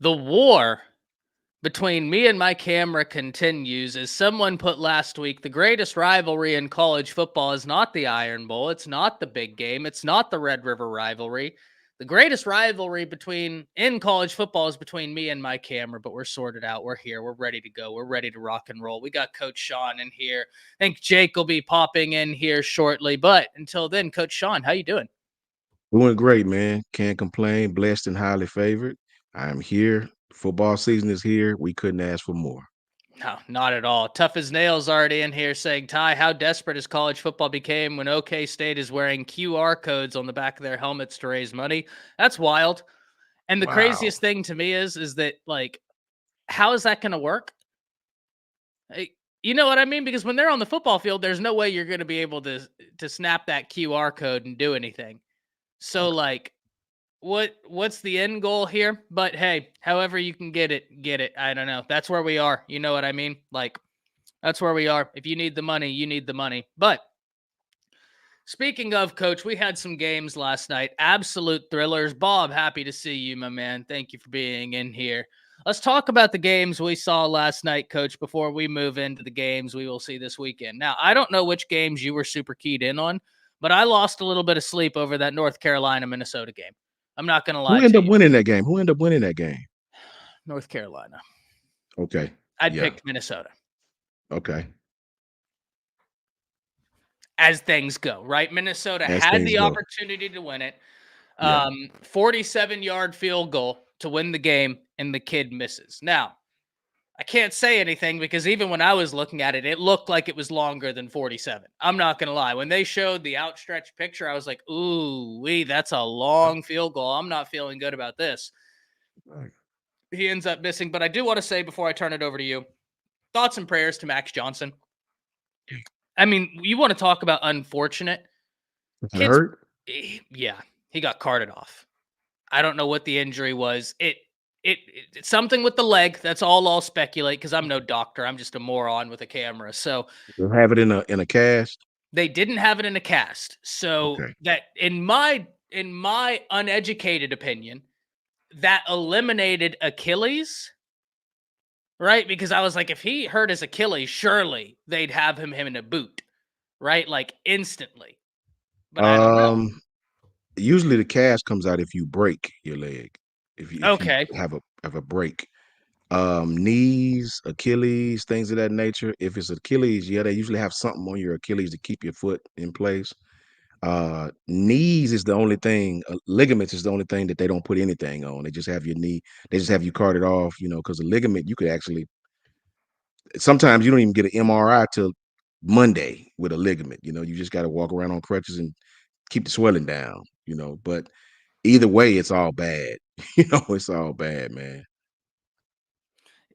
The war between me and my camera continues. As someone put last week, the greatest rivalry in college football is not the Iron Bowl. It's not the big game. It's not the Red River rivalry. The greatest rivalry between in college football is between me and my camera, but we're sorted out. We're here. We're ready to go. We're ready to rock and roll. We got Coach Sean in here. I think Jake will be popping in here shortly. But until then, Coach Sean, how you doing? Doing great, man. Can't complain. Blessed and highly favored. I'm here. Football season is here. We couldn't ask for more. No, not at all. Tough as nails already in here saying, Ty, how desperate has college football became when OK State is wearing QR codes on the back of their helmets to raise money? That's wild. And the Wow. craziest thing to me is that, like, how is that going to work? You know what I mean? Because when they're on the football field, there's no way you're going to be able to snap that QR code and do anything. So, like, what's the end goal here? But hey, however you can get it, get it. I don't know. That's where we are. You know what I mean? Like, that's where we are. If you need the money, you need the money. But speaking of, Coach, we had some games last night. Absolute thrillers. Bob, happy to see you, my man. Thank you for being in here. Let's talk about the games we saw last night, Coach, before we move into the games we will see this weekend. Now, I don't know which games you were super keyed in on, but I lost a little bit of sleep over that North Carolina Minnesota game. I'm not going to Who lie ended to up you. winning that game? Who ended up winning that game? North Carolina. Okay. I'd Yeah. picked Minnesota. Okay. As things go, right? Minnesota As had things the go. opportunity to win it. Yeah. 47-yard field goal to win the game, and the kid misses. Now, I can't say anything because even when I was looking at it, it looked like it was longer than 47. I'm not going to lie. When they showed the outstretched picture, I was like, ooh, that's a long field goal. I'm not feeling good about this. Right. He ends up missing. But I do want to say before I turn it over to you, thoughts and prayers to Max Johnson. I mean, you want to talk about unfortunate. Was it Kids, hurt? yeah, he got carted off. I don't know what the injury was. It's something with the leg. That's all I'll speculate because I'm no doctor. I'm just a moron with a camera. So They'll have it in a cast. they didn't have it in a cast. So Okay. that in my uneducated opinion, that eliminated Achilles, right? Because I was like, if he hurt his Achilles, surely they'd have him in a boot, right? Like instantly. But I don't know. Um, Usually the cast comes out if you break your leg. If you Okay. have a break. Knees, Achilles, things of that nature. If it's Achilles, yeah, they usually have something on your Achilles to keep your foot in place. Knees is the only thing, ligaments is the only thing that they don't put anything on. They just have your knee, they just have you carted off, because a ligament, you could actually, sometimes you don't even get an MRI till Monday with a ligament. You just got to walk around on crutches and keep the swelling down, but either way, it's all bad. It's all bad, man.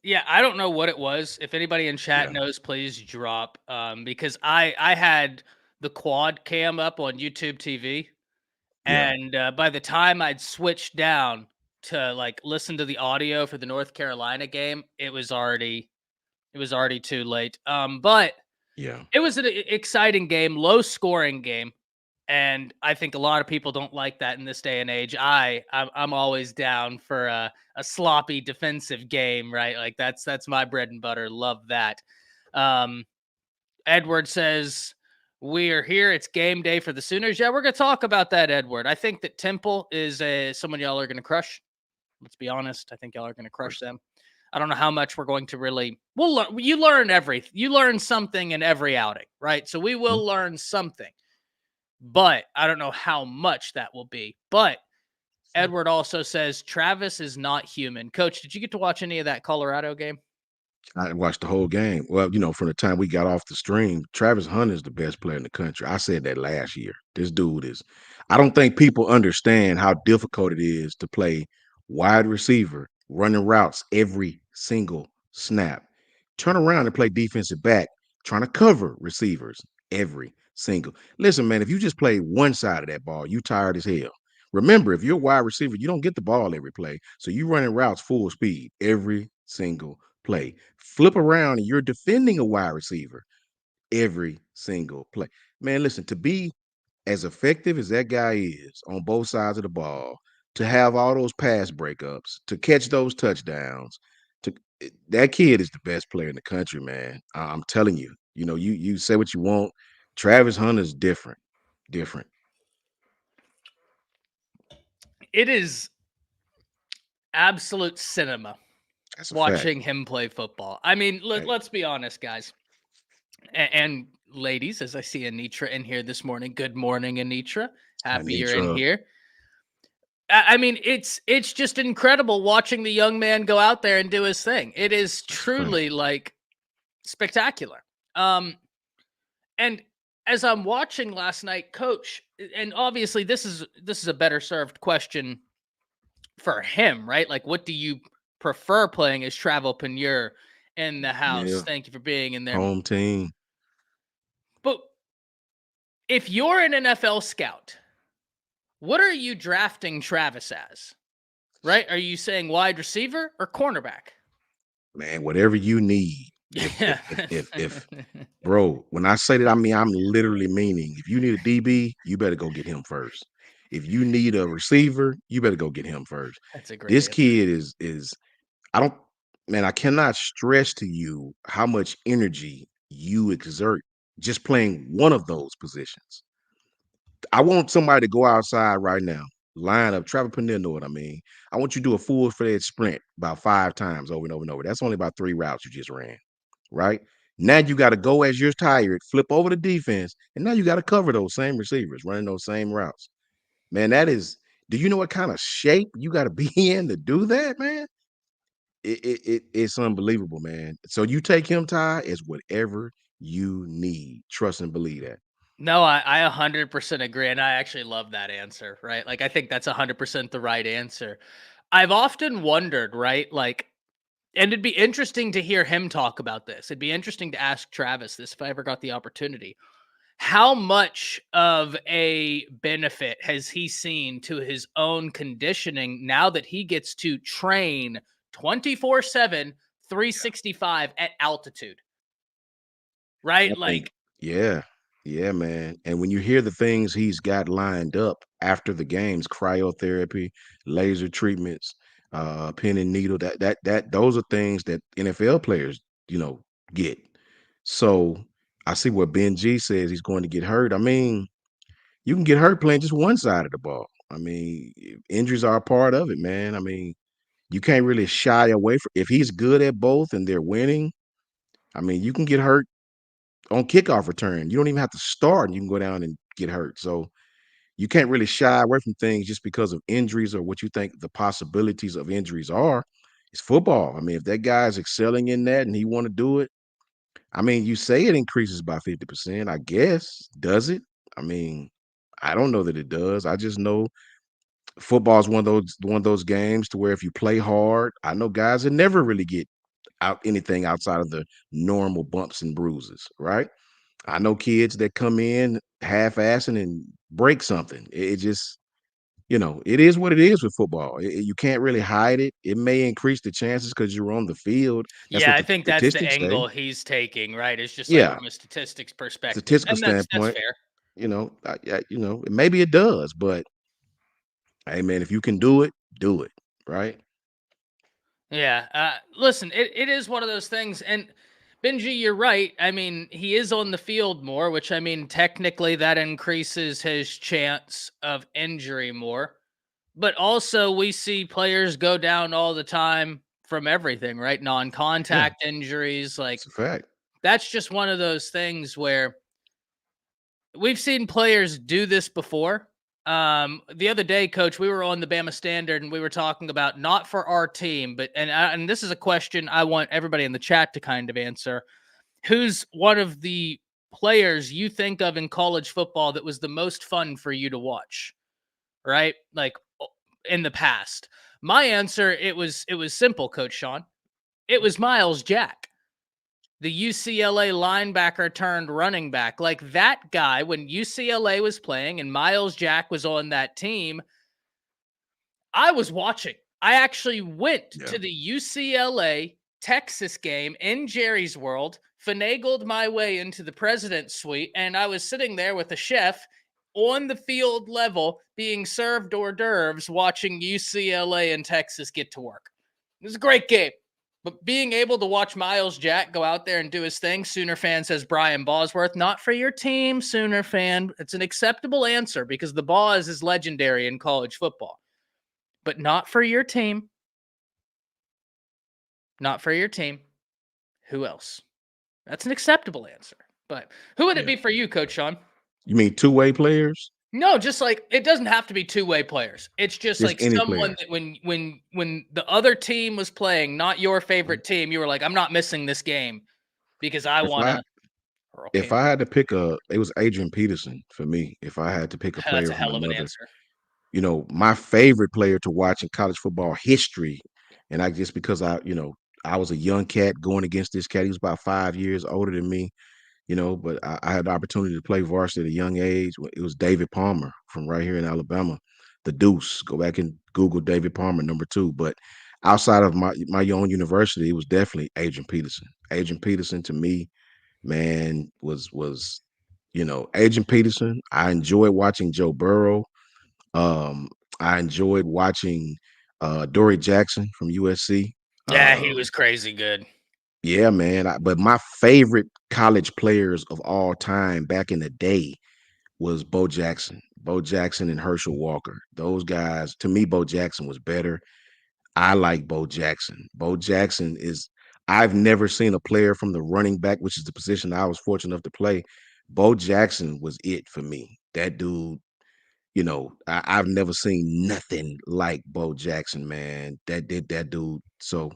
Yeah, I don't know what it was. If anybody in chat Yeah. knows, please drop. Because I had the quad cam up on YouTube TV, Yeah. and by the time I'd switched down to like listen to the audio for the North Carolina game, it was already too late. But Yeah. it was an exciting game, low scoring game. And I think a lot of people don't like that in this day and age. I'm always down for a sloppy defensive game, right? Like that's my bread and butter. Love that. Um, Edward says we are here. It's game day for the Sooners. Yeah, we're gonna talk about that, Edward. I think that Temple is someone y'all are gonna crush. Let's be honest. I think y'all are gonna crush them. I don't know how much we're going to really. We'll learn. You learn something in every outing, right? So we Mhm. will learn something, but I don't know how much that will be. But Edward also says Travis is not human. Coach, did you get to watch any of that Colorado game? I watched the whole game. Well, from the time we got off the stream, Travis Hunter is the best player in the country. I said that last year. This dude is. I don't think people understand how difficult it is to play wide receiver, running routes every single snap. Turn around and play defensive back, trying to cover receivers every single. Listen, man, if you just play one side of that ball, you tired as hell. Remember, if you're a wide receiver, you don't get the ball every play. So you running routes full speed every single play. Flip around and you're defending a wide receiver every single play. Man, listen, to be as effective as that guy is on both sides of the ball, to have all those pass breakups, to catch those touchdowns. That kid is the best player in the country, man. I'm telling you. You know, you say what you want. Travis Hunter's different, different. It is absolute cinema That's a fact. watching him play football. I mean, Hey, let's be honest, guys. And ladies, as I see Anitra in here this morning. Good morning, Anitra. Happy you're in Anitra, here. I mean, it's just incredible watching the young man go out there and do his thing. It is that's a fact. truly like spectacular. Um, and as I'm watching last night, Coach, and obviously this is a better served question for him, right? Like, what do you prefer playing as Travel Panure in the house? Yeah, Thank you for being in there. home team. But if you're an NFL scout, what are you drafting Travis as? Right? Are you saying wide receiver or cornerback? Man, whatever you need. Yeah. If bro, when I say that, I mean I'm literally meaning if you need a DB, you better go get him first. If you need a receiver, you better go get him first. That's a great This answer. kid is I don't man, I cannot stress to you how much energy you exert just playing one of those positions. I want somebody to go outside right now, line up. Trevor Pennell know what I mean. I want you to do a full-fledged sprint about 5 times over and over and over. That's only about 3 routes you just ran, right? Now you got to go as you're tired, flip over the defense, and now you got to cover those same receivers, running those same routes. Man, that is do you know what kind of shape you got to be in to do that, man? It's unbelievable, man. So you take him, Ty, as whatever you need. Trust and believe that. No, I 100% agree. And I actually love that answer, right? Like, I think that's 100% the right answer. I've often wondered, right? Like, and it'd be interesting to hear him talk about this. It'd be interesting to ask Travis this if I ever got the opportunity. How much of a benefit has he seen to his own conditioning now that he gets to train 24/7, Yeah. 365 at altitude, I right? think Like, yeah. Yeah, man, and when you hear the things he's got lined up after the games, cryotherapy, laser treatments, pin and needle, that those are things that NFL players, you know, get. So, I see what Ben G says he's going to get hurt. I mean, you can get hurt playing just one side of the ball. I mean, injuries are a part of it, man. I mean, you can't really shy away from if he's good at both and they're winning, I mean, you can get hurt on kickoff return. You don't even have to start, and you can go down and get hurt. So you can't really shy away from things just because of injuries or what you think the possibilities of injuries are. It's football. I mean, if that guy's excelling in that and he want to do it, I mean, you say it increases by 50%. I guess does it? I mean, I don't know that it does. I just know football is one of those games to where if you play hard, I know guys that never really get out anything outside of the normal bumps and bruises, right? I know kids that come in half-assing and break something. It just, it is what it is with football. You can't really hide it. It may increase the chances because you're on the field. That's yeah, what I the think that's the statistics say. angle he's taking, right? It's just like Yeah, from a statistics perspective. statistical And that's standpoint, fair. maybe it does, but hey, man, if you can do it, right? Yeah. Listen, it is one of those things. And Benji, you're right. I mean, he is on the field more, which I mean, technically that increases his chance of injury more. But also, we see players go down all the time from everything, right? Non Yeah, contact injuries. Like, it's a fact. that's just one of those things where we've seen players do this before. The other day, Coach, we were on the Bama Standard and we were talking about not for our team, but and this is a question I want everybody in the chat to kind of answer. Who's one of the players you think of in college football that was the most fun for you to watch? Right, like in the past. My answer it was simple, Coach Sean. It was Miles Jack, the UCLA linebacker turned running back. Like that guy, when UCLA was playing and Miles Jack was on that team, I was watching. I actually went Yeah. to the UCLA Texas game in Jerry's World, finagled my way into the president's suite, and I was sitting there with a chef on the field level being served hors d'oeuvres watching UCLA and Texas get to work. It was a great game. But being able to watch Miles Jack go out there and do his thing, Sooner fan says Brian Bosworth, not for your team, Sooner fan. It's an acceptable answer because the Boz is legendary in college football. But not for your team. Not for your team. Who else? That's an acceptable answer. But who would it Yeah. be for you, Coach Sean? You mean two-way players? No, just like it doesn't have to be two-way players. It's just Just like any someone player. that when the other team was playing, not your Mhm. favorite team, you were like, I'm not missing this game because I If I wanna Earl if I Campbell. had to pick it was Adrian Peterson for me. If I had to pick a That's player a from hell of an another, answer. my favorite player to watch in college football history, and I just because I was a young cat going against this cat. He was about 5 years older than me, but I had the opportunity to play varsity at a young age. It was David Palmer from right here in Alabama, the Deuce. Go back and Google David Palmer, number two. But outside of my own university, it was definitely Adrian Peterson. Adrian Peterson to me, man, was Adrian Peterson. I enjoyed watching Joe Burrow. Um, I enjoyed watching Dory Jackson from USC. Yeah, he Um, was crazy good. yeah, man. But my favorite college players of all time back in the day was Bo Jackson. Bo Jackson and Herschel Walker. Those guys, to me, Bo Jackson was better. I like Bo Jackson. Bo Jackson is, I've never seen a player from the running back, which is the position I was fortunate enough to play. Bo Jackson was it for me. That dude, I've never seen nothing like Bo Jackson, man. That dude. So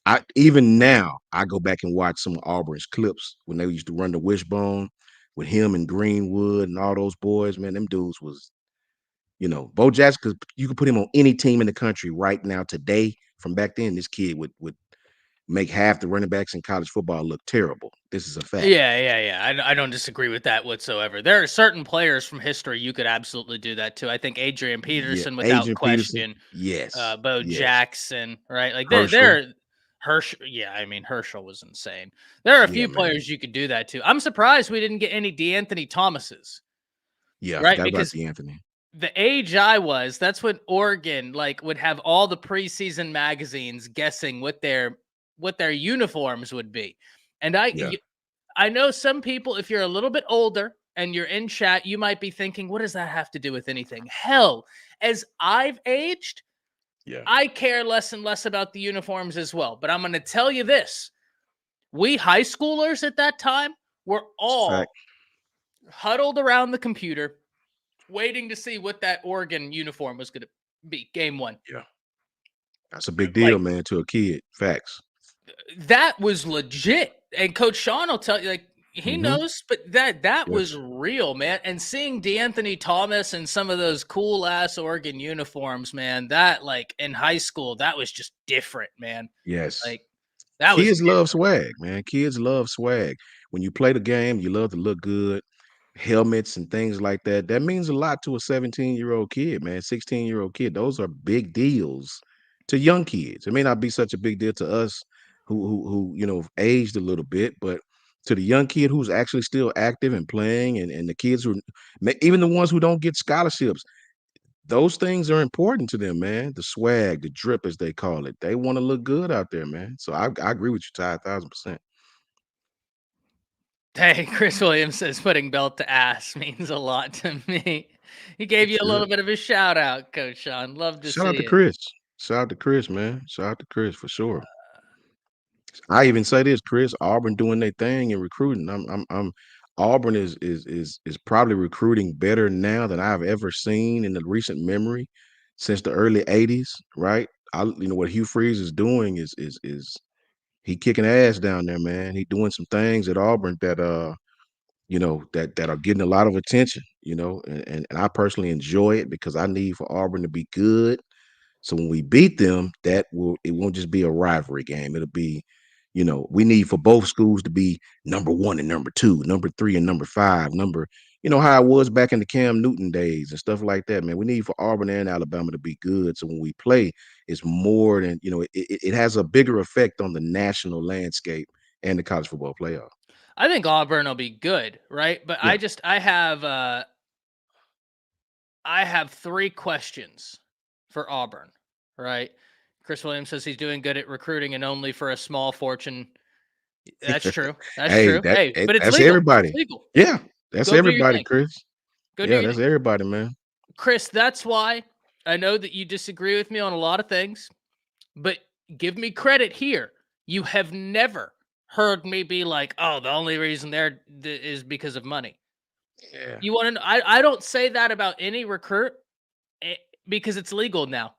I even now I go back and watch some of Auburn's clips when they used to run the wishbone with him and Greenwood and all those boys, man. Them dudes was, Bo Jackson, because you could put him on any team in the country right now today. From back then, this kid would make half the running backs in college football look terrible. This is a fact. Yeah. I don't disagree with that whatsoever. There are certain players from history you could absolutely do that to. I think Adrian Yeah, Peterson, without Adrian Peterson. question. Yes, Bo yes. Jackson, right? Like Herschel. they're Herschel. Yeah, I mean Herschel was insane. There are a Yeah, few man. players you could do that to. I'm surprised we didn't get any DeAnthony Thomases, Yeah, I right? forgot about Because D'Anthony. the age I was, that's when Oregon like would have all the preseason magazines guessing what their uniforms would be. And Yeah. I know some people, if you're a little bit older and you're in chat, you might be thinking, what does that have to do with anything? Hell, as I've aged, Yeah. I care less and less about the uniforms as well. But I'm going to tell you this: we high schoolers at that time were It's a fact. all huddled around the computer waiting to see what that Oregon uniform was going to be game one. Yeah. That's a big deal, Like, man, to a kid. Facts. that was legit. And Coach Sean will tell you, like, he Mhm. knows, but that was Yes. real, man. And seeing D'Anthony Thomas and some of those cool ass Oregon uniforms, man, that like in high school, that was just different, man. Yes. Like that was Kids love different. swag, man. Kids love swag. When you play the game, you love to look good. Helmets and things like that. That means a lot to a 17-year-old kid, man. 16-year-old kid. Those are big deals to young kids. It may not be such a big deal to us who have aged a little bit, but to the young kid who's actually still active and playing, and the kids who even the ones who don't get scholarships, those things are important to them, man. The swag, the drip, as they call it. They want to look good out there, man. So I agree with you, Ty, 1,000%. Hey, Chris Williams says putting belt to ass means a lot to me. He gave It you a little should. bit of a shout out, Coach Sean. Love to Shout out see to it. Chris. Shout out to Chris, man. Shout out to Chris for sure. I even say this, Chris, Auburn doing their thing in recruiting. I'm Auburn is probably recruiting better now than I've ever seen in the recent memory since the early 80s, right? What Hugh Freeze is doing is he kicking ass down there, man. He doing some things at Auburn that are getting a lot of attention, and I personally enjoy it because I need for Auburn to be good. So when we beat them, it won't just be a rivalry game. It'll be, we need for both schools to be number one and number two, number three and number five, how it was back in the Cam Newton days and stuff like that, man. We need for Auburn and Alabama to be good. So when we play, it's more than, it has a bigger effect on the national landscape and the college football playoff. I think Auburn will be good, right? But Yeah. I have I have 3 questions for Auburn, right? Chris Williams says he's doing good at recruiting and only for a small fortune. That's true. That's Hey, true. Hey, but it's that's legal. It's everybody. legal. Yeah, that's Go do your everybody, thing. Chris. Go do Yeah, your that's thing. everybody, man. Chris, that's why I know that you disagree with me on a lot of things, but give me credit here. You have never heard me be like, "Oh, the only reason is because of money." Yeah, You want to? I don't say that about any recruit eh, because it's legal now.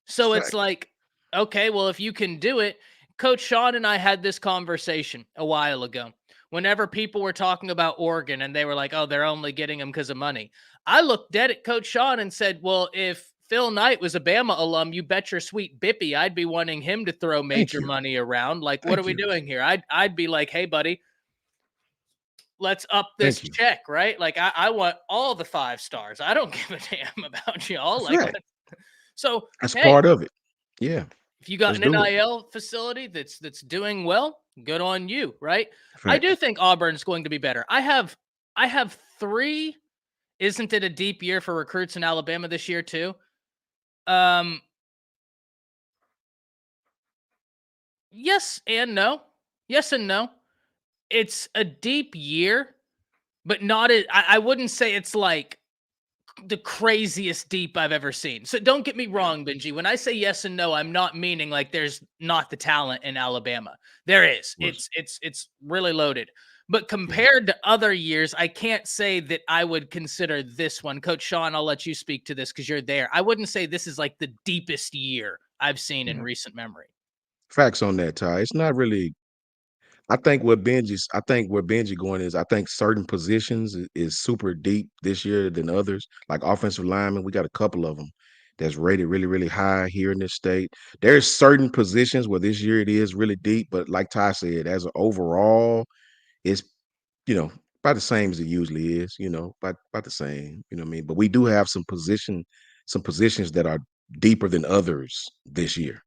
it's a So it's fact. like, okay, well, if you can do it, Coach Sean and I had this conversation a while ago. Whenever people were talking about Oregon and they were like, oh, they're only getting him because of money. I looked dead at Coach Sean and said, well, if Phil Knight was a Bama alum, you bet your sweet Bippy I'd be wanting him to throw Thank major you. money around. Like, what are Thank we you. doing here? I'd be like, hey, buddy, let's up this Thank you. check, right? Like, I want all the 5 stars. I don't give a damn about y'all. That's Like, right. so That's hey, part of it. Yeah, if you got let's an do it. NIL facility that's doing well, good on you, right? I do Facts. think Auburn's going to be better. I have 3. Isn't it a deep year for recruits in Alabama this year too? Um, yes and no. Yes and no. It's a deep year, but not I wouldn't say it's like the craziest deep I've ever seen. So don't get me Yeah. wrong, Benji. When I say yes and no, I'm not meaning like there's not the talent in Alabama. There is. Was It's really loaded. But yeah. compared to other years, I can't say that I would consider this one. Coach Sean, I'll let you speak to this because you're there. I wouldn't say this is like the deepest year I've seen in Yeah. recent memory. Facts on that, Ty. It's not really. I think where Benji going is I think certain positions is super deep this year than others. Like offensive linemen, we got a couple of them that's rated really, really high here in this state. There's certain positions where this year it is really deep, but like Ty said, as an overall, it's about the same as it usually is. About the same. You know what I mean? But we do have some positions that are deeper than others this year.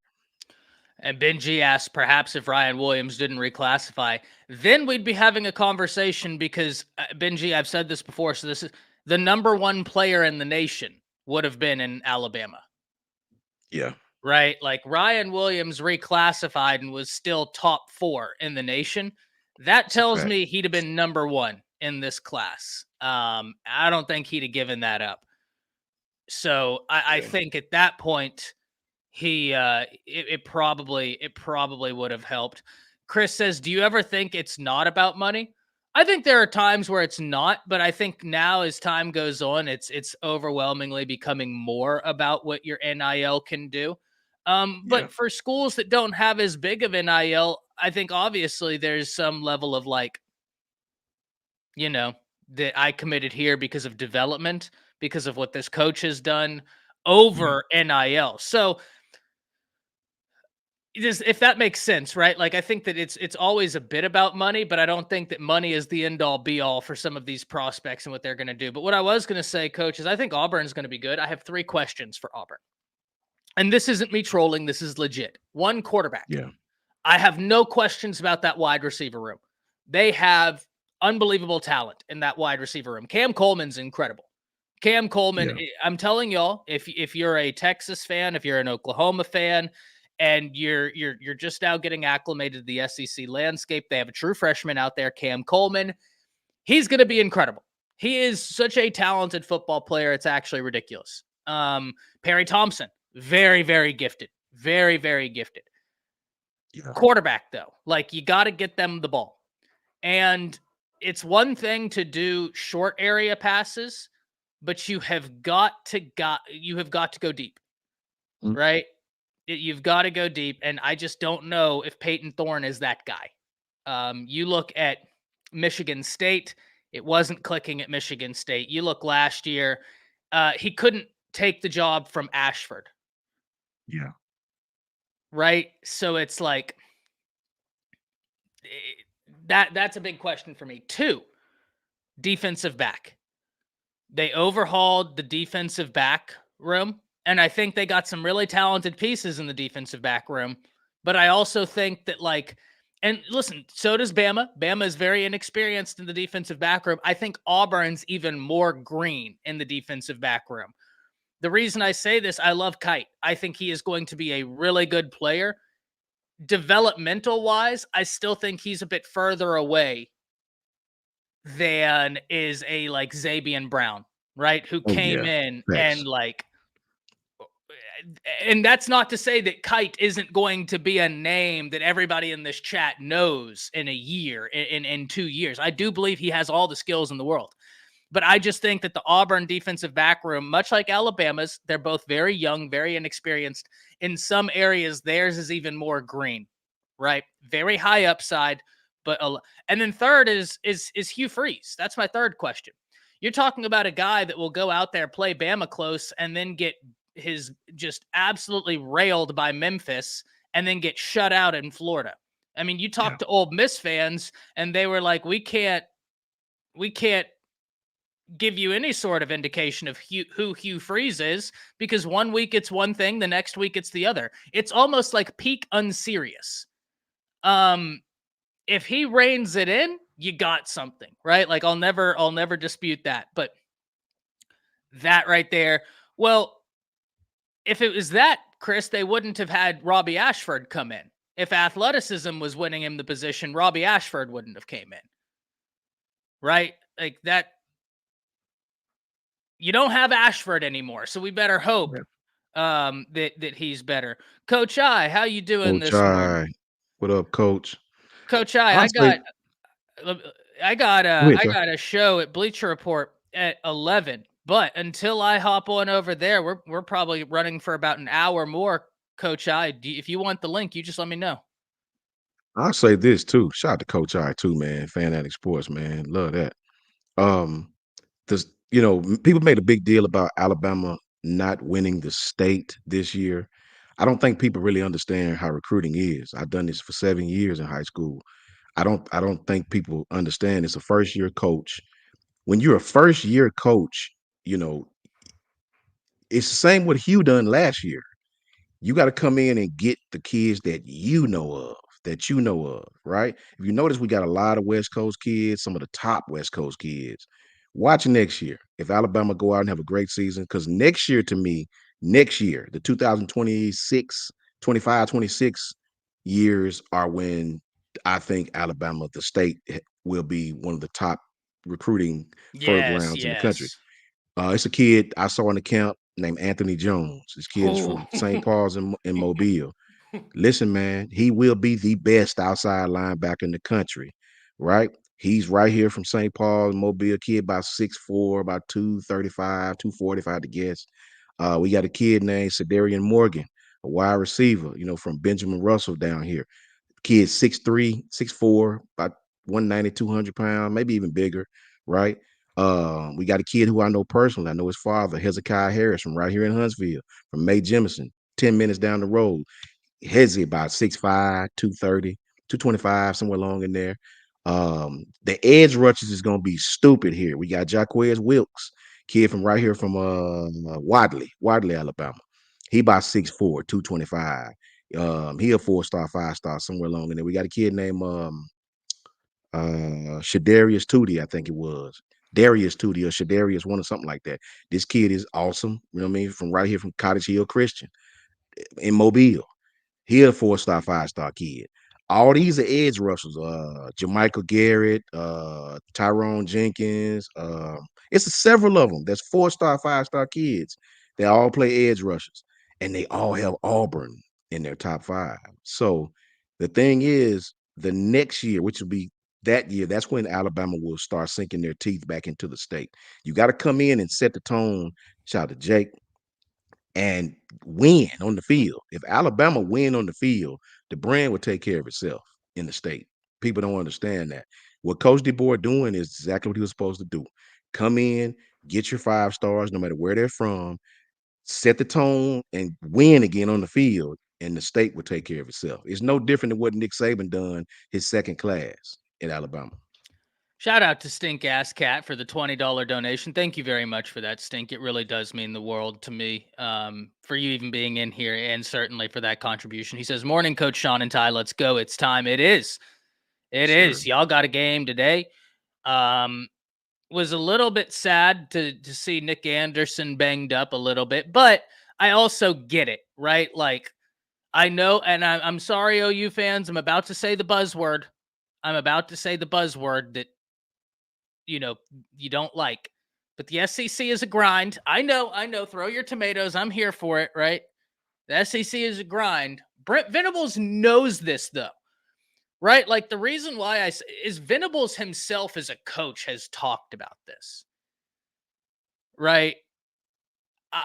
And Benji asked perhaps if Ryan Williams didn't reclassify, then we'd be having a conversation because Benji, I've said this before. So this is the number 1 player in the nation would have been in Alabama, Yeah, right? Like Ryan Williams reclassified and was still top 4 in the nation. That it's a tells fact. me he'd have been number 1 in this class. I don't think he'd have given that up. So I Yeah. think at that point, it probably would have helped. Chris says, "Do you ever think it's not about money?" I think there are times where it's not, but I think now as time goes on, it's overwhelmingly becoming more about what your NIL can do. Yeah. But for schools that don't have as big of NIL, I think obviously there's some level of like, you know, that I committed here because of development, because of what this coach has done Yeah. over NIL. So just if that makes sense, right? Like I think that it's always a bit about money, but I don't think that money is the end all be all for some of these prospects and what they're going to do. But what I was going to say, coach, is I think Auburn's going to be good. I have 3 questions for Auburn. And this isn't me trolling, this is legit. 1, quarterback. Yeah. I have no questions about that wide receiver room. They have unbelievable talent in that wide receiver room. Cam Coleman's incredible. Cam Coleman, Yeah. I'm telling y'all, if you're a Texas fan, if you're an Oklahoma fan, and you're just now getting acclimated to the SEC landscape, they have a true freshman out there, Cam Coleman. He's going to be incredible. He is such a talented football player. It's actually ridiculous. Perry Thompson, very, very gifted. Very, very gifted. Yeah. Quarterback, though, like you got to get them the ball. And it's one thing to do short area passes, but you have got to go deep, Mm. right? You've got to go deep, and I just don't know if Peyton Thorne is that guy. You look at Michigan State; it wasn't clicking at Michigan State. You look last year; he couldn't take the job from Ashford, Yeah. right? So it's like that's a big question for me. 2, defensive back. They overhauled the defensive back room, and I think they got some really talented pieces in the defensive back room. But I also think that like And listen, so does Bama. Bama is very inexperienced in the defensive back room. I think Auburn's even more green in the defensive back room. The reason I say this, I love Kite. I think he is going to be a really good player. Developmental wise, I still think he's a bit further away than is a like Zabian Brown, right? Who Oh came yeah, in facts. and like, and that's not to say that Kite isn't going to be a name that everybody in this chat knows in a year, in 2 years. I do believe he has all the skills in the world. But I just think that the Auburn defensive back room, much like Alabama's, they're both very young, very inexperienced. In some areas, theirs is even more green, right? Very high upside, but and then third is Hugh Freeze. That's my third question. You're talking about a guy that will go out there, play Bama close, and then get his just absolutely railed by Memphis, and then get shut out in Florida. I mean, you Yeah, talk to Ole Miss fans, and they were like, we can't give you any sort of indication of who Hugh Freeze is, because 1 week it's one thing, the next week it's the other. It's almost like peak unserious. Um, if he reins it in, you got something, right? Like I'll never dispute that. But that right there, well, if it was that, Chris, they wouldn't have had Robbie Ashford come in. If athleticism was winning him the position, Robbie Ashford wouldn't have came in, right? Like that, you don't have Ashford anymore, so we better hope yeah. that he's better. Coach I, how you doing Coach this morning? I, what up, Coach? Coach I, I'll I say, got uh, I got go a ahead, I sir. got a show at Bleacher Report at 11. But until I hop on over there, we're probably running for about an hour more. Coach I, if you want the link, you just let me know. I'll say this too. Shout out to Coach I too, man. Fanatic Sports, man. Love that. Um, this, people made a big deal about Alabama not winning the state this year. I don't think people really understand how recruiting is. I've done this for 7 years in high school. I don't think people understand it's a first year coach. When you're a first year coach, you know, it's the same what Hugh done last year. You got to come in and get the kids that you know of, right? If you notice, we got a lot of West Coast kids, some of the top West Coast kids. Watch next year. If Alabama go out and have a great season, because next year to me, next year, the 2026, 25, 26 years are when I think Alabama, the state, will be one of the top recruiting Yes, programs in the country. yes. It's a kid I saw in the camp named Anthony Jones. This kid is Oh. from St. Paul's in Mobile. Listen, man, he will be the best outside linebacker in the country, right? He's right here from St. Paul, Mobile, kid about 6'4", about 235, 245 to guess. We got a kid named Sedarian Morgan, a wide receiver, from Benjamin Russell down here. Kid 6'3", 6'4", about 190, 200 pounds, maybe even bigger, right? We got a kid who I know personally. I know his father, Hezekiah Harris, from right here in Huntsville, from May Jemison, 10 minutes down the road. Hezzy about 6'5", 230, 225, somewhere along in there. The edge rushes is gonna be stupid here. We got Jaquez Wilkes, kid from right here from Wadley, Alabama. He about 6'4", 225. He a 4-star, 5-star, somewhere along in there. We got a kid named Shadarius Tootie, I think it was. Darius Tootie or Shadarius one or something like that. This kid is awesome. You know what I mean? From right here from Cottage Hill Christian in Mobile. He a 4-star, 5-star kid. All these are edge rushers. Jermichael Garrett, Tyrone Jenkins. It's several of them. There's 4-star, 5-star kids. They all play edge rushers, and they all have Auburn in their top 5. So the thing is, the next year, which will be that year, that's when Alabama will start sinking their teeth back into the state. You got to come in and set the tone. Shout out to Jake and win on the field. If Alabama win on the field, the brand will take care of itself in the state. People don't understand that. What Coach DeBoer doing is exactly what he was supposed to do. Come in, get your 5 stars, no matter where they're from, set the tone, and win again on the field, and the state will take care of itself. It's no different than what Nick Saban done his second class at Alabama. Shout out to Stink Ass Cat for the $20 donation. Thank you very much for that, Stink. It really does mean the world to me, for you even being in here, and certainly for that contribution. He says, "Morning, Coach Sean and Ty. Let's go. It's time." It is. It Sir. is. Y'all got a game today. Um, was a little bit sad to see Nick Anderson banged up a little bit, but I also get it, right? Like, I know, and I'm sorry, OU fans. I'm about to say the buzzword. I'm about to say the buzzword that you don't like. But the SEC is a grind. I know. Throw your tomatoes. I'm here for it, right? The SEC is a grind. Brent Venables knows this, though, right? Like, the reason why is Venables himself as a coach has talked about this, right? Uh,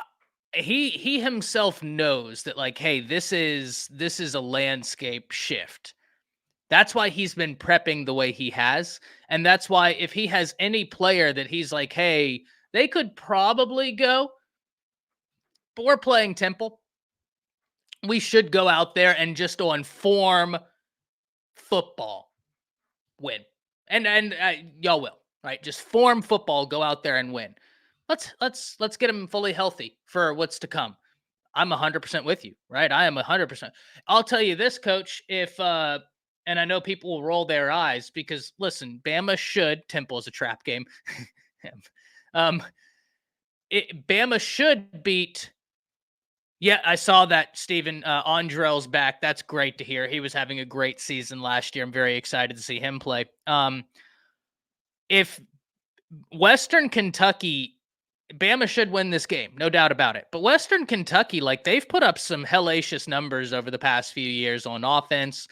he himself knows that, like, hey, this is a landscape shift. That's why he's been prepping the way he has. And that's why if he has any player that he's like, hey, they could probably go, but we're playing Temple. We should go out there and just on form football win. And y'all will, right? Just form football, go out there and win. Let's get him fully healthy for what's to come. I'm 100% with you, right? I am 100%. I'll tell you this, Coach, if and I know people will roll their eyes because listen, Bama should. Temple is a trap game. um, Bama should beat. Yeah, I saw that, Steven. Andrell's back. That's great to hear. He was having a great season last year. I'm very excited to see him play. If Western Kentucky, Bama should win this game, no doubt about it. But Western Kentucky, like, they've put up some hellacious numbers over the past few years on offense.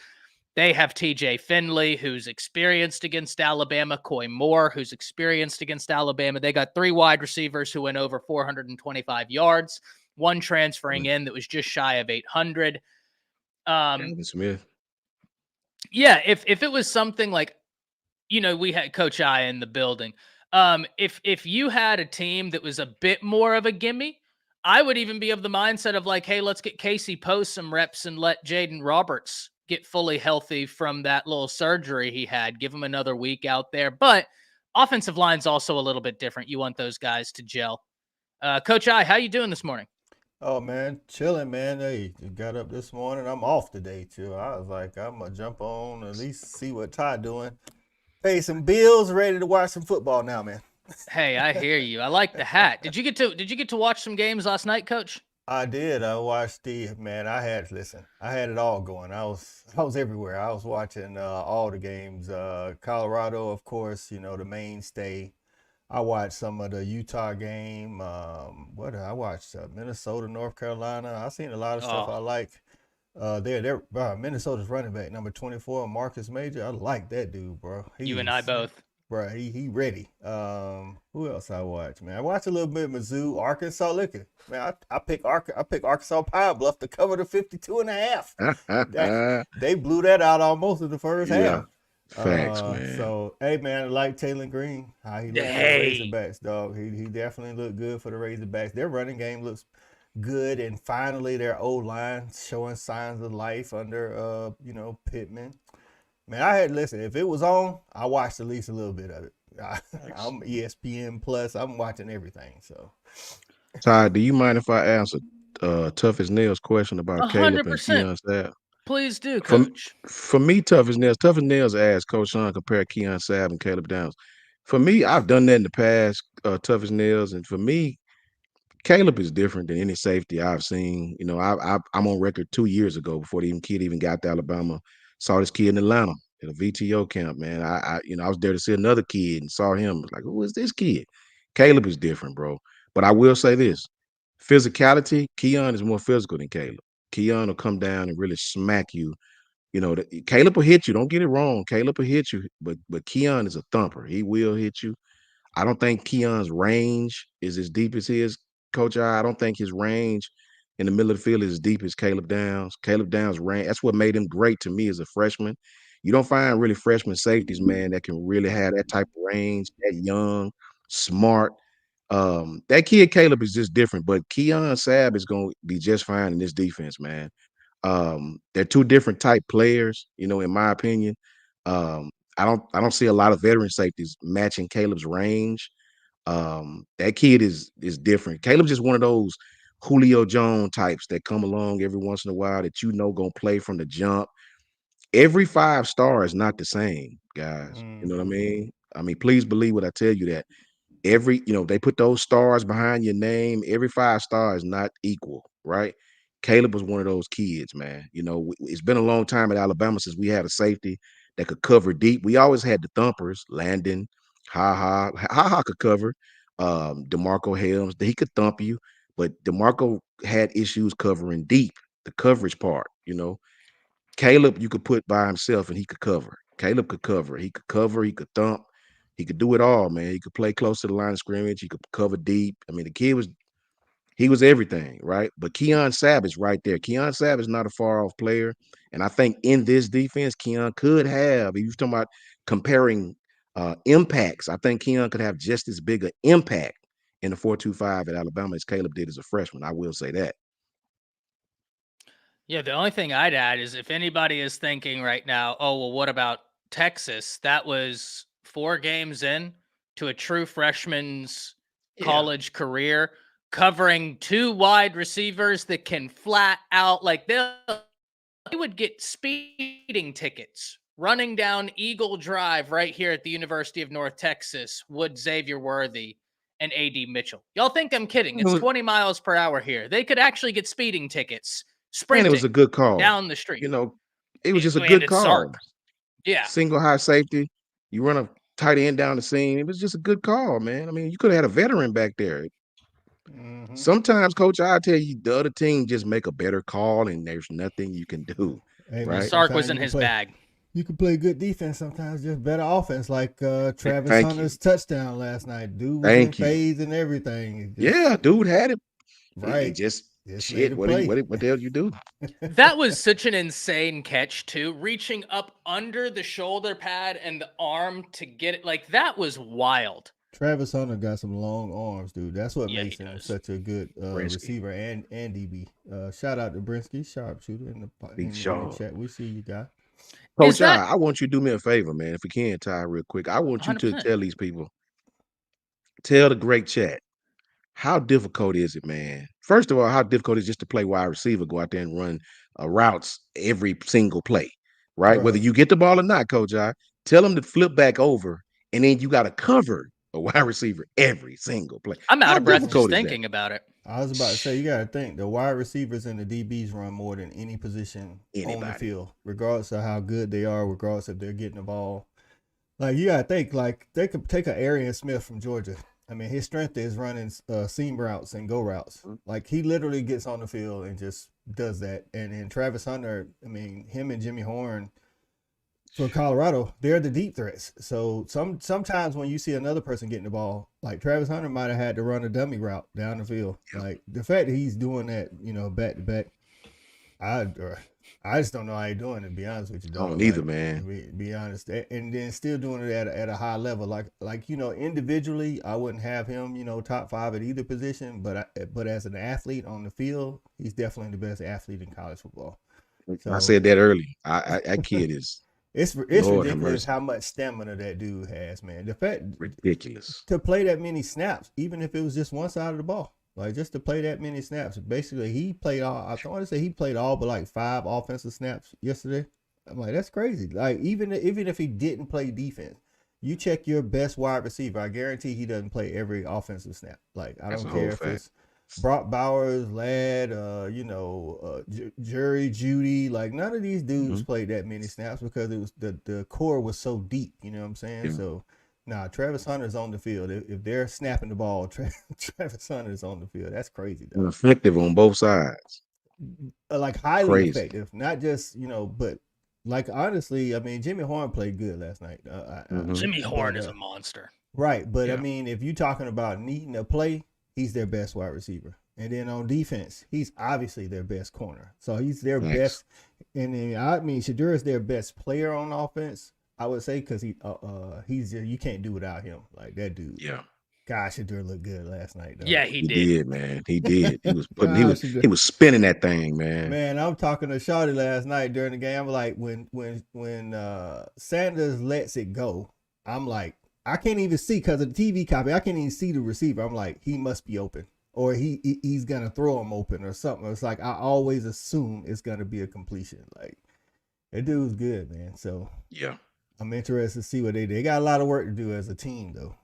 They have TJ Finley, who's experienced against Alabama, Coy Moore, who's experienced against Alabama. They got 3 wide receivers who went over 425 yards, one transferring in that was just shy of 800. Alvin Smith. Yeah, if it was something like, we had Coach I in the building. If you had a team that was a bit more of a gimme, I would even be of the mindset of like, hey, let's get Casey Post some reps and let Jaden Roberts get fully healthy from that little surgery he had. Give him another week out there. But offensive line's also a little bit different. You want those guys to gel. Coach I, how you doing this morning? Oh man, chilling, man. Hey, got up this morning. I'm off today too. I was like, I'm gonna jump on at least see what Ty doing. Pay some bills, ready to watch some football now, man. Hey, I hear you. I like the hat. Did you get to watch some games last night, Coach? I did. I watched the man. I had it all going. I was everywhere. I was watching all the games. Colorado, of course, the mainstay. I watched some of the Utah game. What I watched Minnesota, North Carolina. I seen a lot of stuff I Oh, like. Minnesota's running back number 24, Marcus Major. I like that dude, bro. you and I He's both. bro. He ready. Who else I watch? Man, I watched a little bit of Mizzou, Arkansas. Look at man, I pick Arkansas Pine Bluff to cover the 52 and a half. That they blew that out almost in the first Yeah. half. Facts, man. So hey man, I like Taylor Green, how he looked for the Hey, Razorbacks, dog. He definitely looked good for the Razorbacks. Their running game looks good, and finally their O line showing signs of life under Pittman. Man, I had listen. If it was on, I watched at least a little bit of it. Facts. I'm ESPN Plus. I'm watching everything. So Ty, do you mind if I answer Tough as Nails question about Caleb and 100%. Keon Sabb? Please do, For Coach. for me, Tough as Nails asked Coach Sean compare Keon Sabb and Caleb Downs. For me, I've done that in the past, Tough as Nails, and for me, Caleb is different than any safety I've seen. I'm on record 2 years ago before the kid even got to Alabama. Saw this kid in Atlanta at a VTO camp. Man, I was there to see another kid and saw him. I was like, who is this kid? Caleb is different, bro. But I will say this: physicality. Keon is more physical than Caleb. Keon will come down and really smack you. Caleb will hit you. Don't get it wrong. Caleb will hit you, but Keon is a thumper. He will hit you. I don't think Keon's range is as deep as his, Coach. I don't think his range in the middle of the field is as deep as Caleb Downs. Caleb Downs' range, that's what made him great to me as a freshman. You don't find really freshman safeties, man, that can really have that type of range, that young, smart. That kid Caleb is just different, but Keon Sabb is going to be just fine in this defense, man. They're two different type players, in my opinion. I don't see a lot of veteran safeties matching Caleb's range. That kid is different. Caleb's just one of those Julio Jones types that come along every once in a while that gonna play from the jump. Every 5-star is not the same, guys. You know what I Mm-hmm. mean? I mean, please believe what I tell you that they put those stars behind your name. Every 5-star is not equal, right? Caleb was one of those kids, man. It's been a long time at Alabama since we had a safety that could cover deep. We always had the thumpers, Landon, Ha could cover. DeMarco Helms, he could thump you, but DeMarco had issues covering deep, the coverage part. Caleb, you could put by himself and he could cover. Caleb could cover. He could cover. He could thump. He could do it all, man. He could play close to the line of scrimmage. He could cover deep. I mean, the kid was everything, right? But Keon Savage right there. Keon Savage is not a far off player. And I think in this defense, Keon could have, if you're talking about comparing impacts, I think Keon could have just as big an impact in the 4-2-5 at Alabama as Caleb did as a freshman. I will say that. Yeah, the only thing I'd add is if anybody is thinking right now, oh, well, what about Texas? That was 4 games in to a true freshman's college career, covering 2 wide receivers that can flat out, like they would get speeding tickets running down Eagle Drive right here at the University of North Texas, Wood Xavier Worthy and A.D. Mitchell. Y'all think I'm kidding? It's 20 miles per hour here. They could actually get speeding tickets. And it was a Sprinting good call. down the street. It was just a And good it's call. Sark. Yeah. Single high safety. You run a tight end down the seam. It was just a good call, man. I mean, you could have had a veteran back there. Mm-hmm. Sometimes, coach, I tell you, the other team just make a better call and there's nothing you can do. Hey, man, right? Sark was in his bag. You can play good defense sometimes, just better offense, like Travis Thank Hunter's touchdown last night. Dude was Thank in phase and everything. Yeah, dude had it. Right. He just made shit. a What play. the hell you do? That was such an insane catch, too. Reaching up under the shoulder pad and the arm to get it. Like, that was wild. Travis Hunter got some long arms, dude. That's what makes him does. such a good receiver and DB. Shout out to Brinsky, sharpshooter in the chat. We see you, guy. Coach, I want you to do me a favor, man. If we can, Ty, real quick. I want you 100%. to tell these people, tell the great chat, how difficult is it, man? First of all, how difficult is it just to play wide receiver, go out there and run routes every single play, right? Bruh. Whether you get the ball or not, Coach, tell them to flip back over, and then you got to cover a wide receiver every single play. I'm out of breath just thinking about it. I was about to say, you got to think the wide receivers and the DBs run more than any position on the field, regardless of how good they are, regardless if they're getting the ball. Like, you got to think, like, they could take an Arian Smith from Georgia. I mean, his strength is running seam routes and go routes. Like, he literally gets on the field and just does that. And then Travis Hunter, I mean, him and Jimmy Horn for Colorado, they're the deep threats. So sometimes when you see another person getting the ball, like Travis Hunter might have had to run a dummy route down the field. Like, the fact that he's doing that, back to back, I just don't know how he's doing it, to be honest with you, dog. I don't either, man. Be honest. And then still doing it at a high level. Like individually, I wouldn't have him, top 5 at either position, but as an athlete on the field, he's definitely the best athlete in college football. So, I said that earlier. That kid is it's ridiculous how much stamina that dude has, man. The fact ridiculous to play that many snaps, even if it was just one side of the ball. Like, just to play that many snaps. Basically, he played all, I want to say he played all but like 5 offensive snaps yesterday. I'm like, that's crazy. Like, even if he didn't play defense, you check your best wide receiver, I guarantee he doesn't play every offensive snap. Like, I don't care if it's Brock Bowers, Ladd, Jury, Judy. Like, none of these dudes played that many snaps because it was the core was so deep. You know what I'm saying? Yeah. So, Travis Hunter's on the field. If they're snapping the ball, Travis Hunter's on the field. That's crazy, though. And effective on both sides. Like, highly effective. Not just, but like, honestly, I mean, Jimmy Horn played good last night. Jimmy Horn is a monster. Right. But, I mean, if you're talking about needing a play, he's their best wide receiver. And then on defense, he's obviously their best corner. So he's their best. And then, I mean, Shadur is their best player on offense, I would say, because he's you can't do without him. Like, that dude. Yeah. Gosh, Shadur looked good last night, though. Yeah, he He did. did, man. He did. He was putting. Gosh, He was spinning that thing, man. man, I'm talking to Shawty last night during the game. I'm like, when Sanders lets it go, I'm like, I can't even see because of the TV copy. I can't even see the receiver. I'm like, he must be open, or he's gonna throw him open or something. It's like I always assume it's gonna be a completion. Like that dude's good, man. So Yeah. I'm interested to see what they do. They got a lot of work to do as a team, though.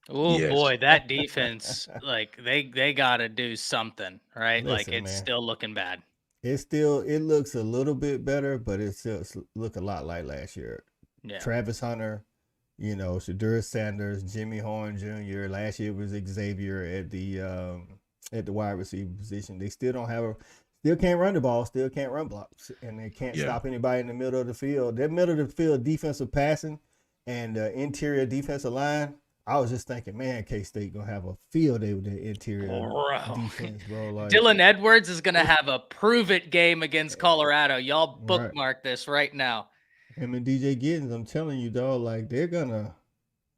Oh Yes. boy, that defense, like they got to do something, right? Like Listen, it's man. still looking bad. It looks a little bit better, but it still look a lot like last year. Yeah. Travis Hunter, Shadur Sanders, Jimmy Horn Jr. Last year was Xavier at the wide receiver position. They still can't run the ball, still can't run blocks, and they can't stop anybody in the middle of the field. That middle of the field defensive passing and interior defensive line. I was just thinking, man, K-State gonna have a field day with their interior defense, bro. Like, Dylan Edwards is gonna have a prove it game against Colorado. Y'all bookmark this right now. Him and DJ Giddens, I'm telling you, dog, like they're gonna,